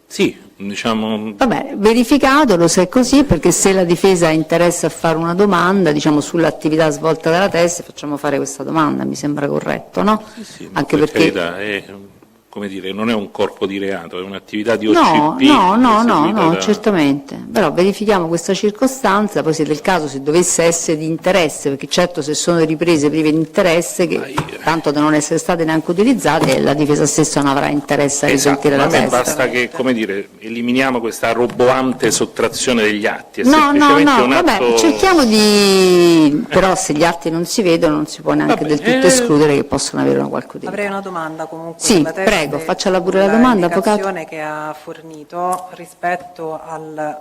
Sì, diciamo... Vabbè, verificatelo se è così, perché se la difesa interessa a fare una domanda, diciamo, sull'attività svolta dalla testa, facciamo fare questa domanda, mi sembra corretto, no? Sì, Anche per perché... carità, come dire, non è un corpo di reato, è un'attività di OCP. No, eseguita da- certamente. Però verifichiamo questa circostanza, poi se del caso, se dovesse essere di interesse, perché certo se sono riprese prive di interesse, che tanto da non essere state neanche utilizzate, la difesa stessa non avrà interesse a Esatto, risentire ma la a me testa. basta che, come dire, eliminiamo questa roboante sottrazione degli atti. È No, semplicemente un vabbè, atto... cerchiamo di... però se gli atti non si vedono non si può neanche del tutto escludere che possono avere una qualche utilità. Avrei una domanda comunque. Sì, sulla testa prego, facciala pure la sulla domanda, avvocato. indicazione che ha fornito rispetto al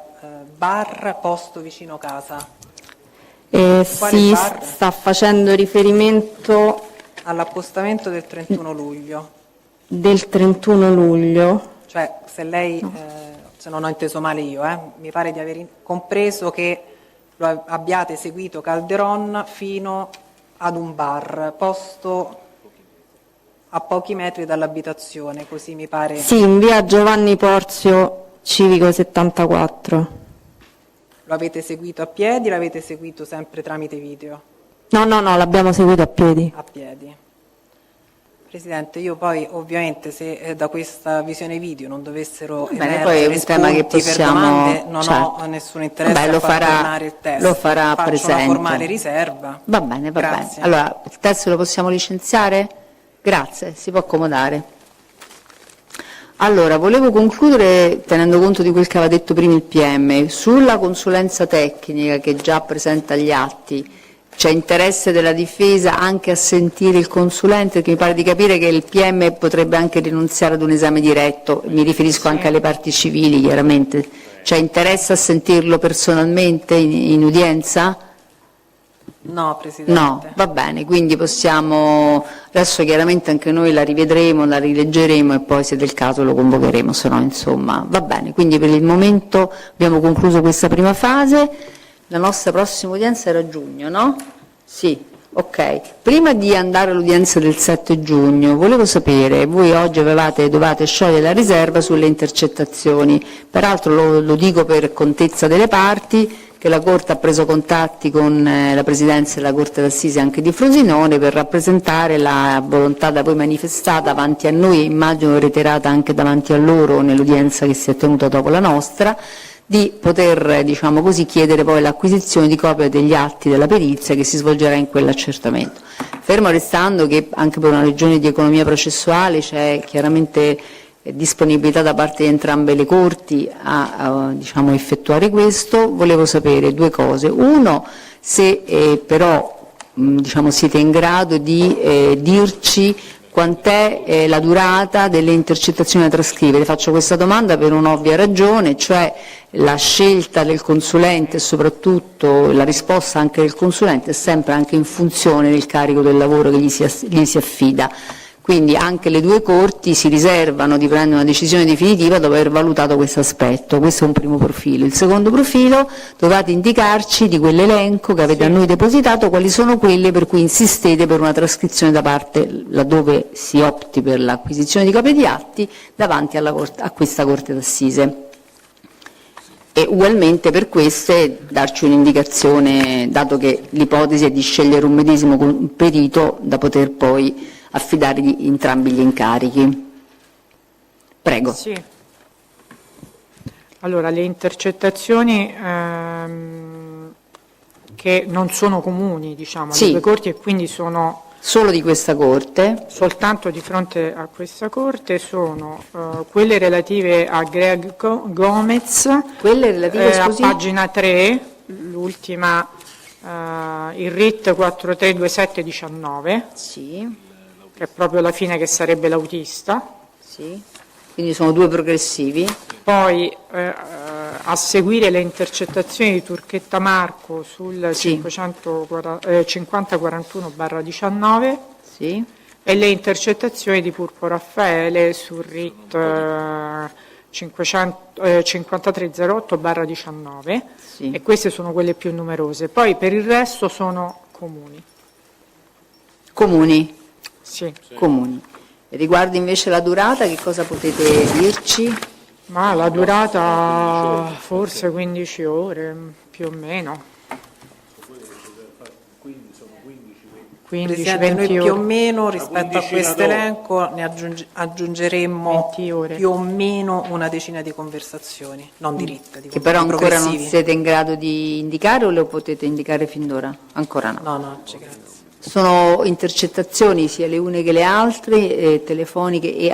bar posto vicino casa. Quale Sì, bar? sta facendo riferimento All'appostamento del 31 luglio. del 31 luglio. Cioè, se lei, se non ho inteso male io, mi pare di aver compreso che lo abbiate seguito Calderon fino ad un bar posto a pochi metri dall'abitazione, così mi pare. Sì, in via Giovanni Porzio, Civico 74. Lo avete seguito a piedi, l'avete seguito sempre tramite video? No, l'abbiamo seguito a piedi. A piedi. Presidente, io poi ovviamente se da questa visione video non dovessero Bene, poi è un tema che spunti possiamo... per domande, non certo. ho nessun interesse Vabbè, a far tornare il testo. lo farà Faccio presente. una formale riserva. Va bene, va bene. Grazie. Allora, il testo lo possiamo licenziare? Grazie, si può accomodare. Allora, volevo concludere tenendo conto di quel che aveva detto prima il PM. Sulla consulenza tecnica che già presenta agli atti, c'è interesse della difesa anche a sentire il consulente, perché mi pare di capire che il PM potrebbe anche rinunziare ad un esame diretto, mi riferisco anche alle parti civili chiaramente. C'è interesse a sentirlo personalmente in udienza? No, Presidente. No, va bene, quindi possiamo, adesso chiaramente anche noi la rivedremo, la rileggeremo e poi se del caso lo convocheremo, se no insomma va bene, quindi per il momento abbiamo concluso questa prima fase, la nostra prossima udienza era a giugno, no? Sì, ok. Prima di andare all'udienza del 7 giugno, volevo sapere, voi oggi dovevate sciogliere la riserva sulle intercettazioni, peraltro lo dico per contezza delle parti, che la Corte ha preso contatti con la Presidenza della Corte d'Assise anche di Frosinone per rappresentare la volontà da voi manifestata davanti a noi e immagino reiterata anche davanti a loro nell'udienza che si è tenuta dopo la nostra, di poter, diciamo così, chiedere poi l'acquisizione di copia degli atti della perizia che si svolgerà in quell'accertamento. Fermo restando che anche per una ragione di economia processuale c'è chiaramente disponibilità da parte di entrambe le corti a diciamo, effettuare questo, volevo sapere 2 cose. Uno, se però diciamo, siete in grado di dirci quant'è la durata delle intercettazioni da trascrivere. Faccio questa domanda per un'ovvia ragione, cioè la scelta del consulente e soprattutto la risposta anche del consulente è sempre anche in funzione del carico del lavoro che gli si affida. Quindi anche le 2 corti si riservano di prendere una decisione definitiva dopo aver valutato questo aspetto. Questo è un primo profilo. Il secondo profilo, dovete indicarci di quell'elenco che avete a noi depositato quali sono quelle per cui insistete per una trascrizione da parte, laddove si opti per l'acquisizione di copie di atti, davanti a questa Corte d'Assise. E ugualmente per queste darci un'indicazione, dato che l'ipotesi è di scegliere un medesimo perito da poter poi affidare entrambi gli incarichi. Prego. Sì. Allora, le intercettazioni che non sono comuni, diciamo, alle 2 corti e quindi sono solo di questa Corte, soltanto di fronte a questa Corte, sono quelle relative a Greg Gomez, quelle relative, a pagina 3, l'ultima, il RIT 432719. Sì. Che è proprio la fine, che sarebbe l'autista. Sì, quindi sono 2 progressivi. Poi a seguire le intercettazioni di Turchetta Marco sul 5041/19. Sì. e le intercettazioni di Purpo Raffaele sul RIT 5308/19, Sì. e queste sono quelle più numerose. Poi per il resto sono comuni. Comuni? Sì. Comuni. E riguardo invece la durata, che cosa potete dirci? Ma la durata forse 15 ore, più o meno. 15-20 Presidente, noi più o ore. meno rispetto a questo elenco ne aggiungeremmo 20 ore. più o meno una decina di conversazioni, non di RIT, Che però ancora non progressivi. siete in grado di indicare o le potete indicare fin d'ora? Ancora no. No, grazie. Sono intercettazioni sia le une che le altre, telefoniche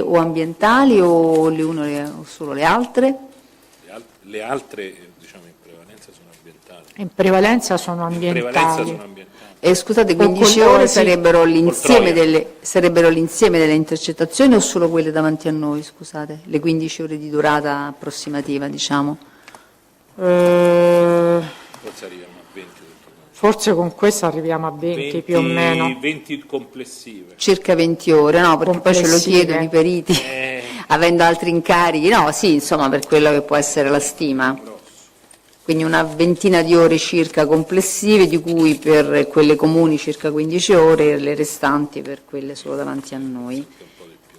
o ambientali, o le une o solo le altre? Le altre, diciamo, in prevalenza sono ambientali. In prevalenza sono In prevalenza ambientali. sono ambientali. Scusate, O 15 con- ore sì. sarebbero l'insieme Troia. delle intercettazioni o solo quelle davanti a noi, scusate? Le 15 ore di durata approssimativa, diciamo. Forse arriviamo a 20. Forse con questo arriviamo a 20 più o meno. 20 complessive. Circa 20 ore, no? Perché poi ce lo Complessive. chiedono i periti, avendo altri incarichi. No, sì, insomma, per quello che può essere la stima. Quindi una ventina di ore circa complessive, di cui per quelle comuni circa 15 ore e le restanti per quelle solo davanti a noi.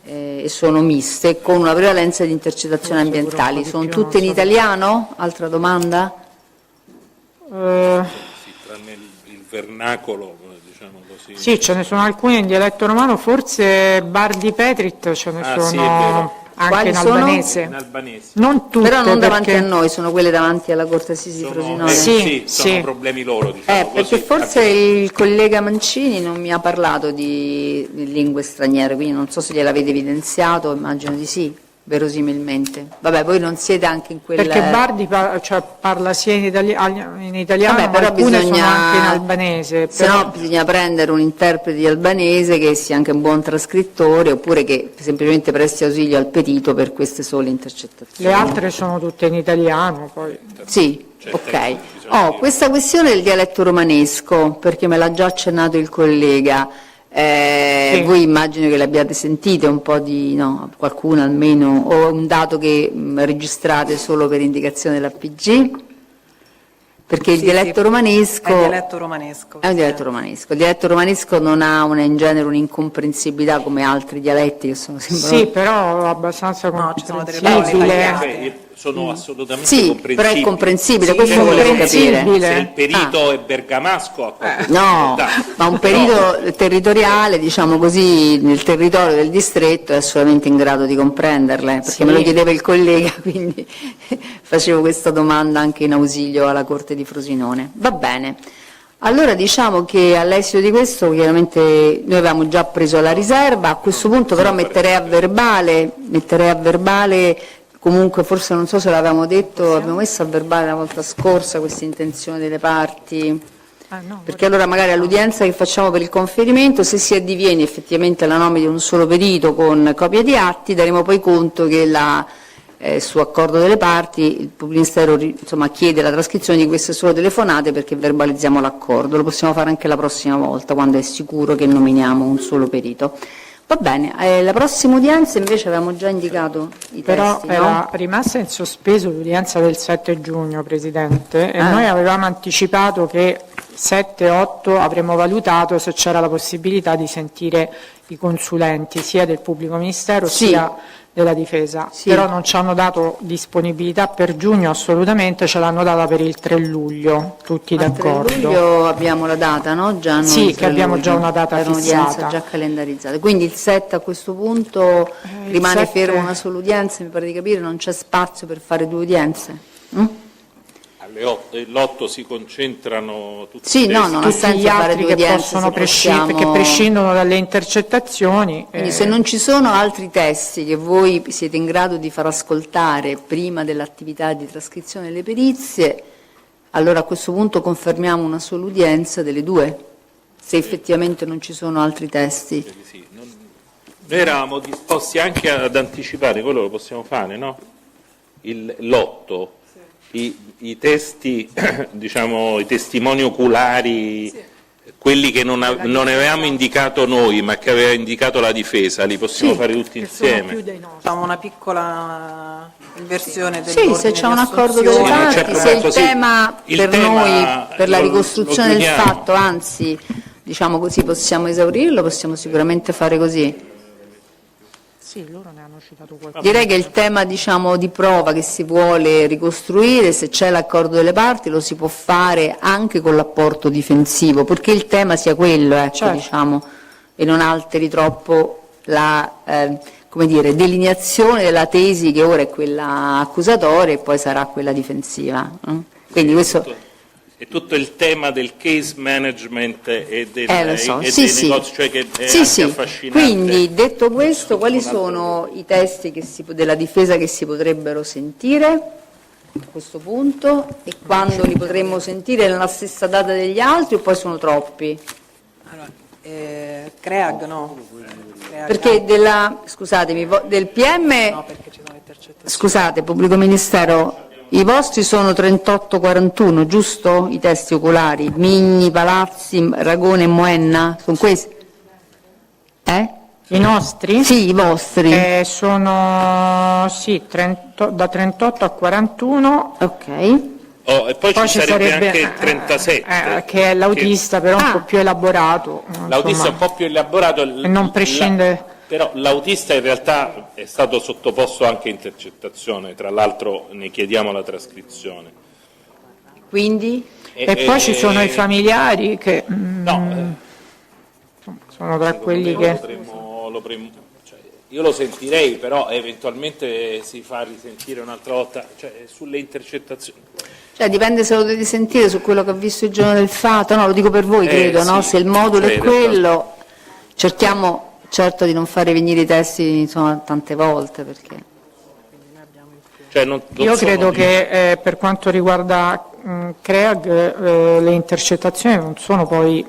E sono miste, con una prevalenza di intercettazioni ambientali. Sono tutte in italiano? Altra domanda? Tranne il vernacolo, diciamo così. Sì, ce ne sono alcune in dialetto romano, forse Bardi Petrit ce ne Ah, sono sì, è vero. anche Quali in sono? albanese. In albanese. Non tutte, Però non davanti perché a noi, sono quelle davanti alla Corte Assisi di Frosinone. Sì, sono sì. problemi loro, diciamo Perché così. forse il collega Mancini non mi ha parlato di lingue straniere, quindi non so se gliel'avete evidenziato, immagino di sì, verosimilmente. Vabbè, voi non siete anche in quel... Perché Bardi parla sia in italiano, Vabbè, ma però alcune bisogna- sono anche in albanese. Se però- no bisogna prendere un interprete di albanese che sia anche un buon trascrittore, oppure che semplicemente presti ausilio al perito per queste sole intercettazioni. le altre sono tutte in italiano. Poi. Sì, ok. Questa questione del dialetto romanesco, perché me l'ha già accennato il collega, Sì. voi immagino che l'abbiate sentite un po' di, no, qualcuno almeno, o è un dato che registrate solo per indicazione della PG? Perché il Sì, dialetto sì. romanesco... È dialetto romanesco. È un dialetto romanesco. Il dialetto romanesco non ha in genere un'incomprensibilità come altri dialetti che sono sembrano... Sì, però abbastanza No, ci sono delle parole comprensibile. tagliate. Sono assolutamente Sì, comprensibili. però è comprensibile, Sì, questo certo. volevo capire. comprensibile. Se il perito è bergamasco a qualche No, difficoltà. ma un perito territoriale, diciamo così, nel territorio del distretto è assolutamente in grado di comprenderle, perché Sì. me lo chiedeva il collega, quindi facevo questa domanda anche in ausilio alla Corte di Frosinone. Va bene. Allora diciamo che all'esito di questo chiaramente noi avevamo già preso la riserva, a questo punto però metterei a verbale, comunque forse non so se l'avevamo detto, abbiamo messo a verbale la volta scorsa questa intenzione delle parti. No, Perché allora magari all'udienza che facciamo per il conferimento, se si addiviene effettivamente la nomina di un solo perito con copia di atti, daremo poi conto che su accordo delle parti il pubblico ministero chiede la trascrizione di queste sole telefonate perché verbalizziamo l'accordo. Lo possiamo fare anche la prossima volta, quando è sicuro che nominiamo un solo perito. Va bene, la prossima udienza invece avevamo già indicato i Però testi, no? era rimasta in sospeso l'udienza del 7 giugno, Presidente, e noi avevamo anticipato che 7-8 avremmo valutato se c'era la possibilità di sentire i consulenti sia del pubblico ministero Sì. sia della difesa, Sì. però non ci hanno dato disponibilità per giugno assolutamente, ce l'hanno data per il 3 luglio, tutti Al 3 d'accordo. luglio abbiamo la data, no? Già noi, Sì, il 3 che abbiamo luglio. già una data Era un'udienza fissata. già calendarizzata. Quindi il 7 a questo punto il rimane 7 fermo una sola udienza, mi pare di capire, non c'è spazio per fare due udienze? Mm? Alle 8 e l'8 si concentrano tutti Sì, i no, testi. non ha Tutti senso gli fare altri due che udienze possono se possiamo... che prescindono dalle intercettazioni. Quindi se non ci sono altri testi che voi siete in grado di far ascoltare prima dell'attività di trascrizione delle perizie, allora a questo punto confermiamo una sola udienza delle due, se effettivamente non ci sono altri testi. Sì, noi eravamo disposti anche ad anticipare, quello lo possiamo fare, no? L'8, i testi, diciamo, i testimoni oculari quelli che non avevamo indicato noi, ma che aveva indicato la difesa, li possiamo fare tutti insieme? Facciamo una piccola inversione Sì, dell'ordine se c'è di un accordo delle assunzione. parti, se il tema per noi, per la ricostruzione del chiudiamo. fatto, anzi, diciamo così, possiamo esaurirlo, possiamo sicuramente fare così. Sì, loro ne hanno citato qualcosa. Direi che il tema, diciamo, di prova che si vuole ricostruire, se c'è l'accordo delle parti, lo si può fare anche con l'apporto difensivo, perché il tema sia quello, ecco, Certo. diciamo, e non alteri troppo la come dire, delineazione della tesi che ora è quella accusatoria e poi sarà quella difensiva. Quindi questo... È tutto il tema del case management e dei lo so, negozi, cioè che è sì, anche sì. affascinante. Quindi, detto questo, quali sono i testi della difesa che si potrebbero sentire a questo punto e quando li potremmo sentire nella stessa data degli altri o poi sono troppi? CREAG no. CREAG Perché scusatemi, del PM, no, perché ci sono intercettazioni. scusate, Pubblico Ministero, i vostri sono 3841, giusto? I testi oculari, Migni, Palazzi, Ragone e Moenna, sono questi? I nostri? Sì, i vostri. Sono sì, da 38 a 41. Ok. E poi ci sarebbe anche il 37. Che è l'autista, però un po' più elaborato. L'autista è un po' più elaborato. E non prescinde... Però l'autista in realtà è stato sottoposto anche a intercettazione, tra l'altro ne chiediamo la trascrizione. Quindi? E poi ci sono i familiari che sono tra quelli che... Cioè, io lo sentirei, però eventualmente si fa risentire un'altra volta, cioè, sulle intercettazioni. Cioè dipende se lo dovete sentire su quello che ho visto il giorno del fatto, no, lo dico per voi, credo, no? Sì. Se il modulo Cioè, è quello, cerchiamo certo di non fare venire i testi insomma, tante volte, perché... Cioè, non Io sono credo di- che per quanto riguarda CREAG le intercettazioni non sono poi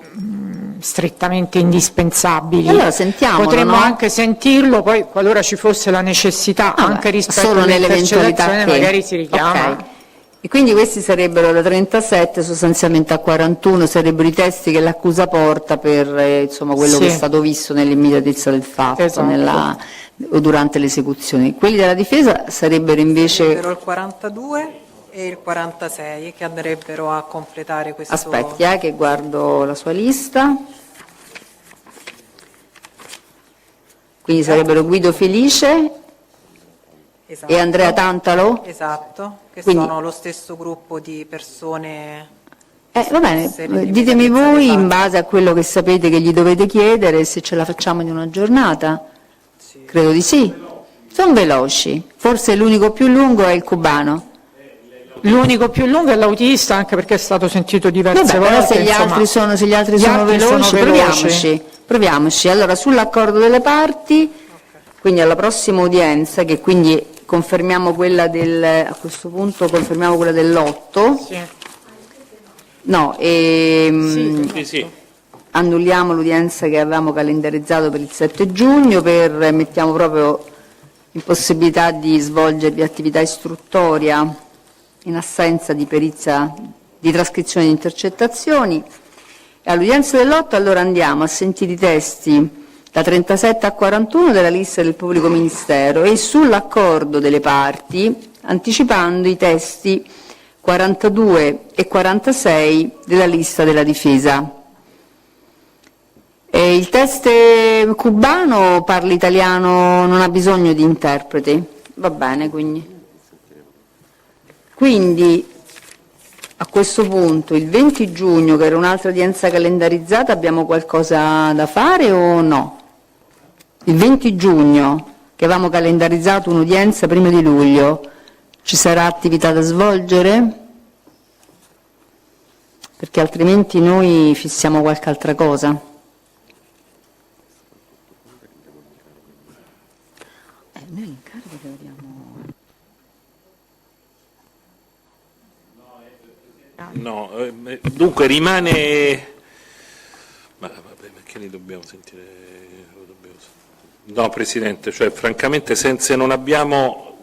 strettamente indispensabili. E allora sentiamolo, Potremmo no? anche sentirlo, poi qualora ci fosse la necessità, anche rispetto solo alle nell'eventualità intercettazioni, che... magari si richiama. Ok. E quindi questi sarebbero da 37 sostanzialmente a 41, sarebbero i testi che l'accusa porta per insomma, quello Sì. che è stato visto nell'immediatezza del fatto Esatto. o durante l'esecuzione. Quelli della difesa sarebbero invece... Sarebbero il 42 e il 46 che andrebbero a completare questo. Aspetti che guardo la sua lista. Quindi sarebbero Guido Felice Esatto. e Andrea Tantalo? Esatto, che Quindi- sono lo stesso gruppo di persone. Va bene, Essere di ditemi medicalizzato voi in fatto. base a quello che sapete che gli dovete chiedere se ce la facciamo in una giornata. Credo di sì. Sono veloci. Forse l'unico più lungo è il cubano. L'unico più lungo è l'autista, anche perché è stato sentito diverse Vabbè, volte. però se gli insomma. altri sono, Gli altri sono veloci, proviamoci. Allora, sull'accordo delle parti, quindi alla prossima udienza, che quindi confermiamo quella a questo punto confermiamo quella dell'8. Sì. No, Sì. annulliamo l'udienza che avevamo calendarizzato per il 7 giugno, mettiamo proprio in possibilità di svolgere attività istruttoria in assenza di perizia di trascrizione di intercettazioni. E all'udienza dell'8 allora andiamo a sentire i testi da 37 a 41 della lista del Pubblico Ministero e sull'accordo delle parti, anticipando i testi 42 e 46 della lista della difesa. Il test cubano parla italiano, non ha bisogno di interpreti. Va bene, quindi a questo punto il 20 giugno, che era un'altra udienza calendarizzata, abbiamo qualcosa da fare o no? Il 20 giugno, che avevamo calendarizzato un'udienza prima di luglio, ci sarà attività da svolgere? Perché altrimenti noi fissiamo qualche altra cosa. Noi l'incarico che abbiamo... No, dunque rimane... Ma vabbè, perché li dobbiamo sentire? No, Presidente, cioè francamente se non abbiamo,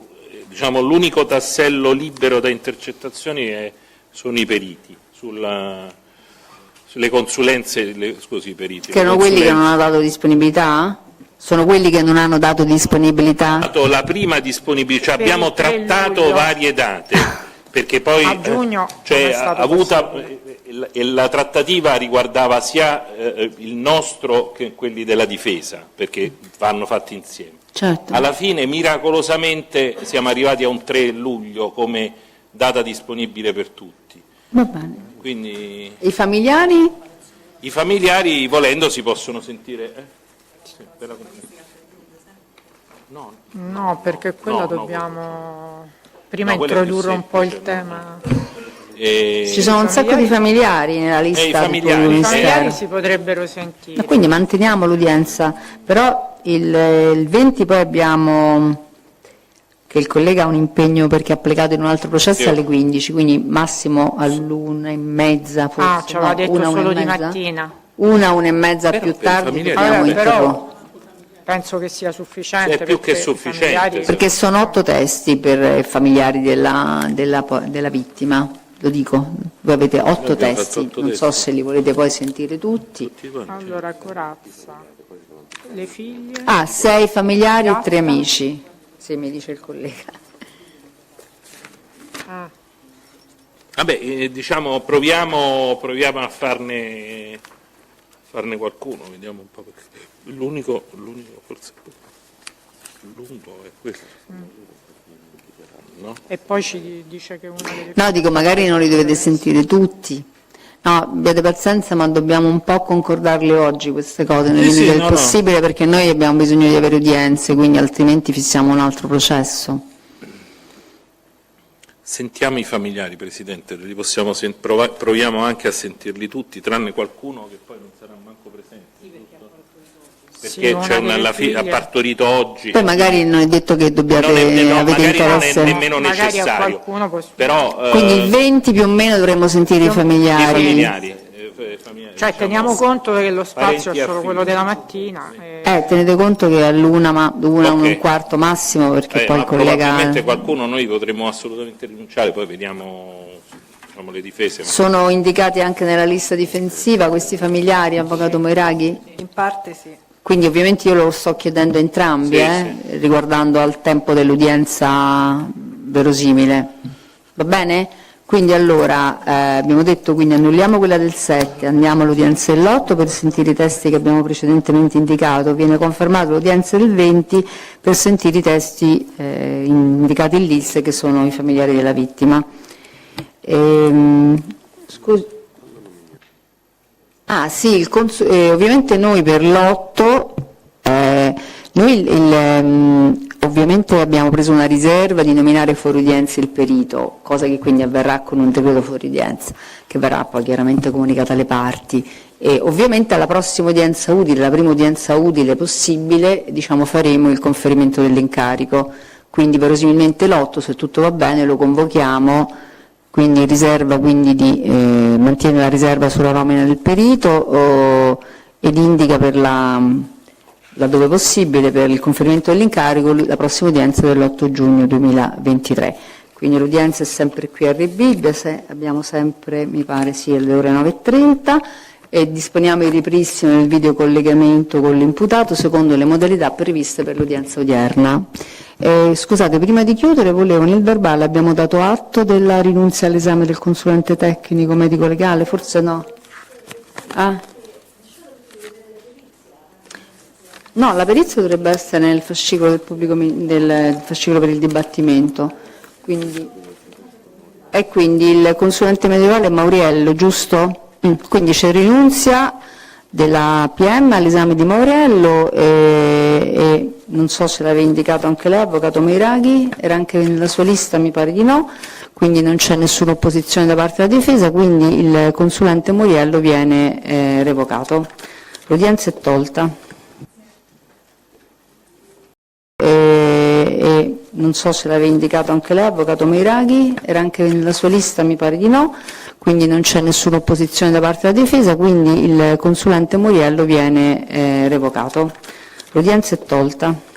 diciamo, l'unico tassello libero da intercettazioni sono i periti le consulenze, scusi, periti. Che erano quelli che non hanno dato disponibilità? Sono quelli che non hanno dato disponibilità? La prima disponibilità, abbiamo trattato varie date, perché poi a giugno la trattativa riguardava sia il nostro che quelli della difesa, perché vanno fatti insieme. Certo. Alla fine, miracolosamente, siamo arrivati a un 3 luglio come data disponibile per tutti. Va bene. Quindi I familiari? i familiari, volendo, si possono sentire. Sì, per la No, perché quella dobbiamo prima introdurre un po' il tema. Ci sono un sacco di familiari nella lista i familiari, del I Ministero. familiari si potrebbero sentire. Quindi manteniamo l'udienza, però il 20 poi abbiamo che il collega ha un impegno perché è applicato in un altro processo alle 15, quindi massimo all'1:30 forse. Ci aveva detto solo di 1:30? mattina. 1:30 più tardi dobbiamo però penso che sia sufficiente. È più che sufficiente. Perché sono 8 testi per familiari della vittima, lo dico, voi avete 8 testi, non so se li volete poi sentire tutti. Allora, Corazza, le figlie. 6 familiari e 3 amici, se mi dice il collega. Vabbè, diciamo, proviamo a farne qualcuno, vediamo un po', perché l'unico forse lungo è questo. No? E poi ci dice che una delle No, dico, magari non li dovete sentire tutti. No, abbiate pazienza, ma dobbiamo un po' concordarle oggi queste cose, nel limite del possibile, perché noi abbiamo bisogno di avere udienze, quindi altrimenti fissiamo un altro processo. Sentiamo i familiari, Presidente, li possiamo proviamo anche a sentirli tutti, tranne qualcuno che poi non sarà manco presente. Perché c'è alla fine ha partorito oggi. Poi magari non è detto che dobbiate avete interesse. Non è nemmeno necessario. Però, quindi il 20 più o meno dovremmo sentire i familiari. Cioè teniamo conto che lo spazio è solo quello della mattina. Tenete conto che all'una, 1:15 massimo, perché poi il collega. Probabilmente qualcuno noi potremmo assolutamente rinunciare, poi vediamo le difese. Sono indicati anche nella lista difensiva questi familiari, Avvocato Moiraghi? In parte sì. Quindi ovviamente io lo sto chiedendo a entrambi, riguardando al tempo dell'udienza verosimile. Va bene? Quindi allora abbiamo detto, quindi annulliamo quella del 7, andiamo all'udienza dell'8 per sentire i testi che abbiamo precedentemente indicato, viene confermato l'udienza del 20 per sentire i testi indicati in liste che sono i familiari della vittima. Scusi. Sì, ovviamente noi per l'8, ovviamente abbiamo preso una riserva di nominare fuori udienza il perito, cosa che quindi avverrà con un decreto fuori udienza, che verrà poi chiaramente comunicata alle parti. E ovviamente alla prossima udienza utile, la prima udienza utile possibile, faremo il conferimento dell'incarico. Quindi verosimilmente l'8, se tutto va bene, lo convochiamo. Quindi riserva mantiene la riserva sulla nomina del perito ed indica laddove possibile per il conferimento dell'incarico la prossima udienza dell'8 giugno 2023. Quindi l'udienza è sempre qui a Rebibbia, abbiamo sempre, mi pare, alle ore 9:30 e disponiamo il ripristino del videocollegamento con l'imputato secondo le modalità previste per l'udienza odierna. Scusate, prima di chiudere volevo, nel verbale abbiamo dato atto della rinunzia all'esame del consulente tecnico medico-legale, forse no? No, la perizia dovrebbe essere nel fascicolo del fascicolo per il dibattimento, quindi il consulente medievale è Mauriello, giusto? Quindi c'è rinunzia della PM all'esame di Mauriello e non so se l'aveva indicato anche lei, Avvocato Meiraghi, era anche nella sua lista, mi pare di no, quindi non c'è nessuna opposizione da parte della difesa, quindi il consulente Mauriello viene revocato. L'udienza è tolta. Non so se l'aveva indicato anche lei, Avvocato Meiraghi, era anche nella sua lista, mi pare di no, quindi non c'è nessuna opposizione da parte della difesa, quindi il consulente Mauriello viene revocato. L'udienza è tolta.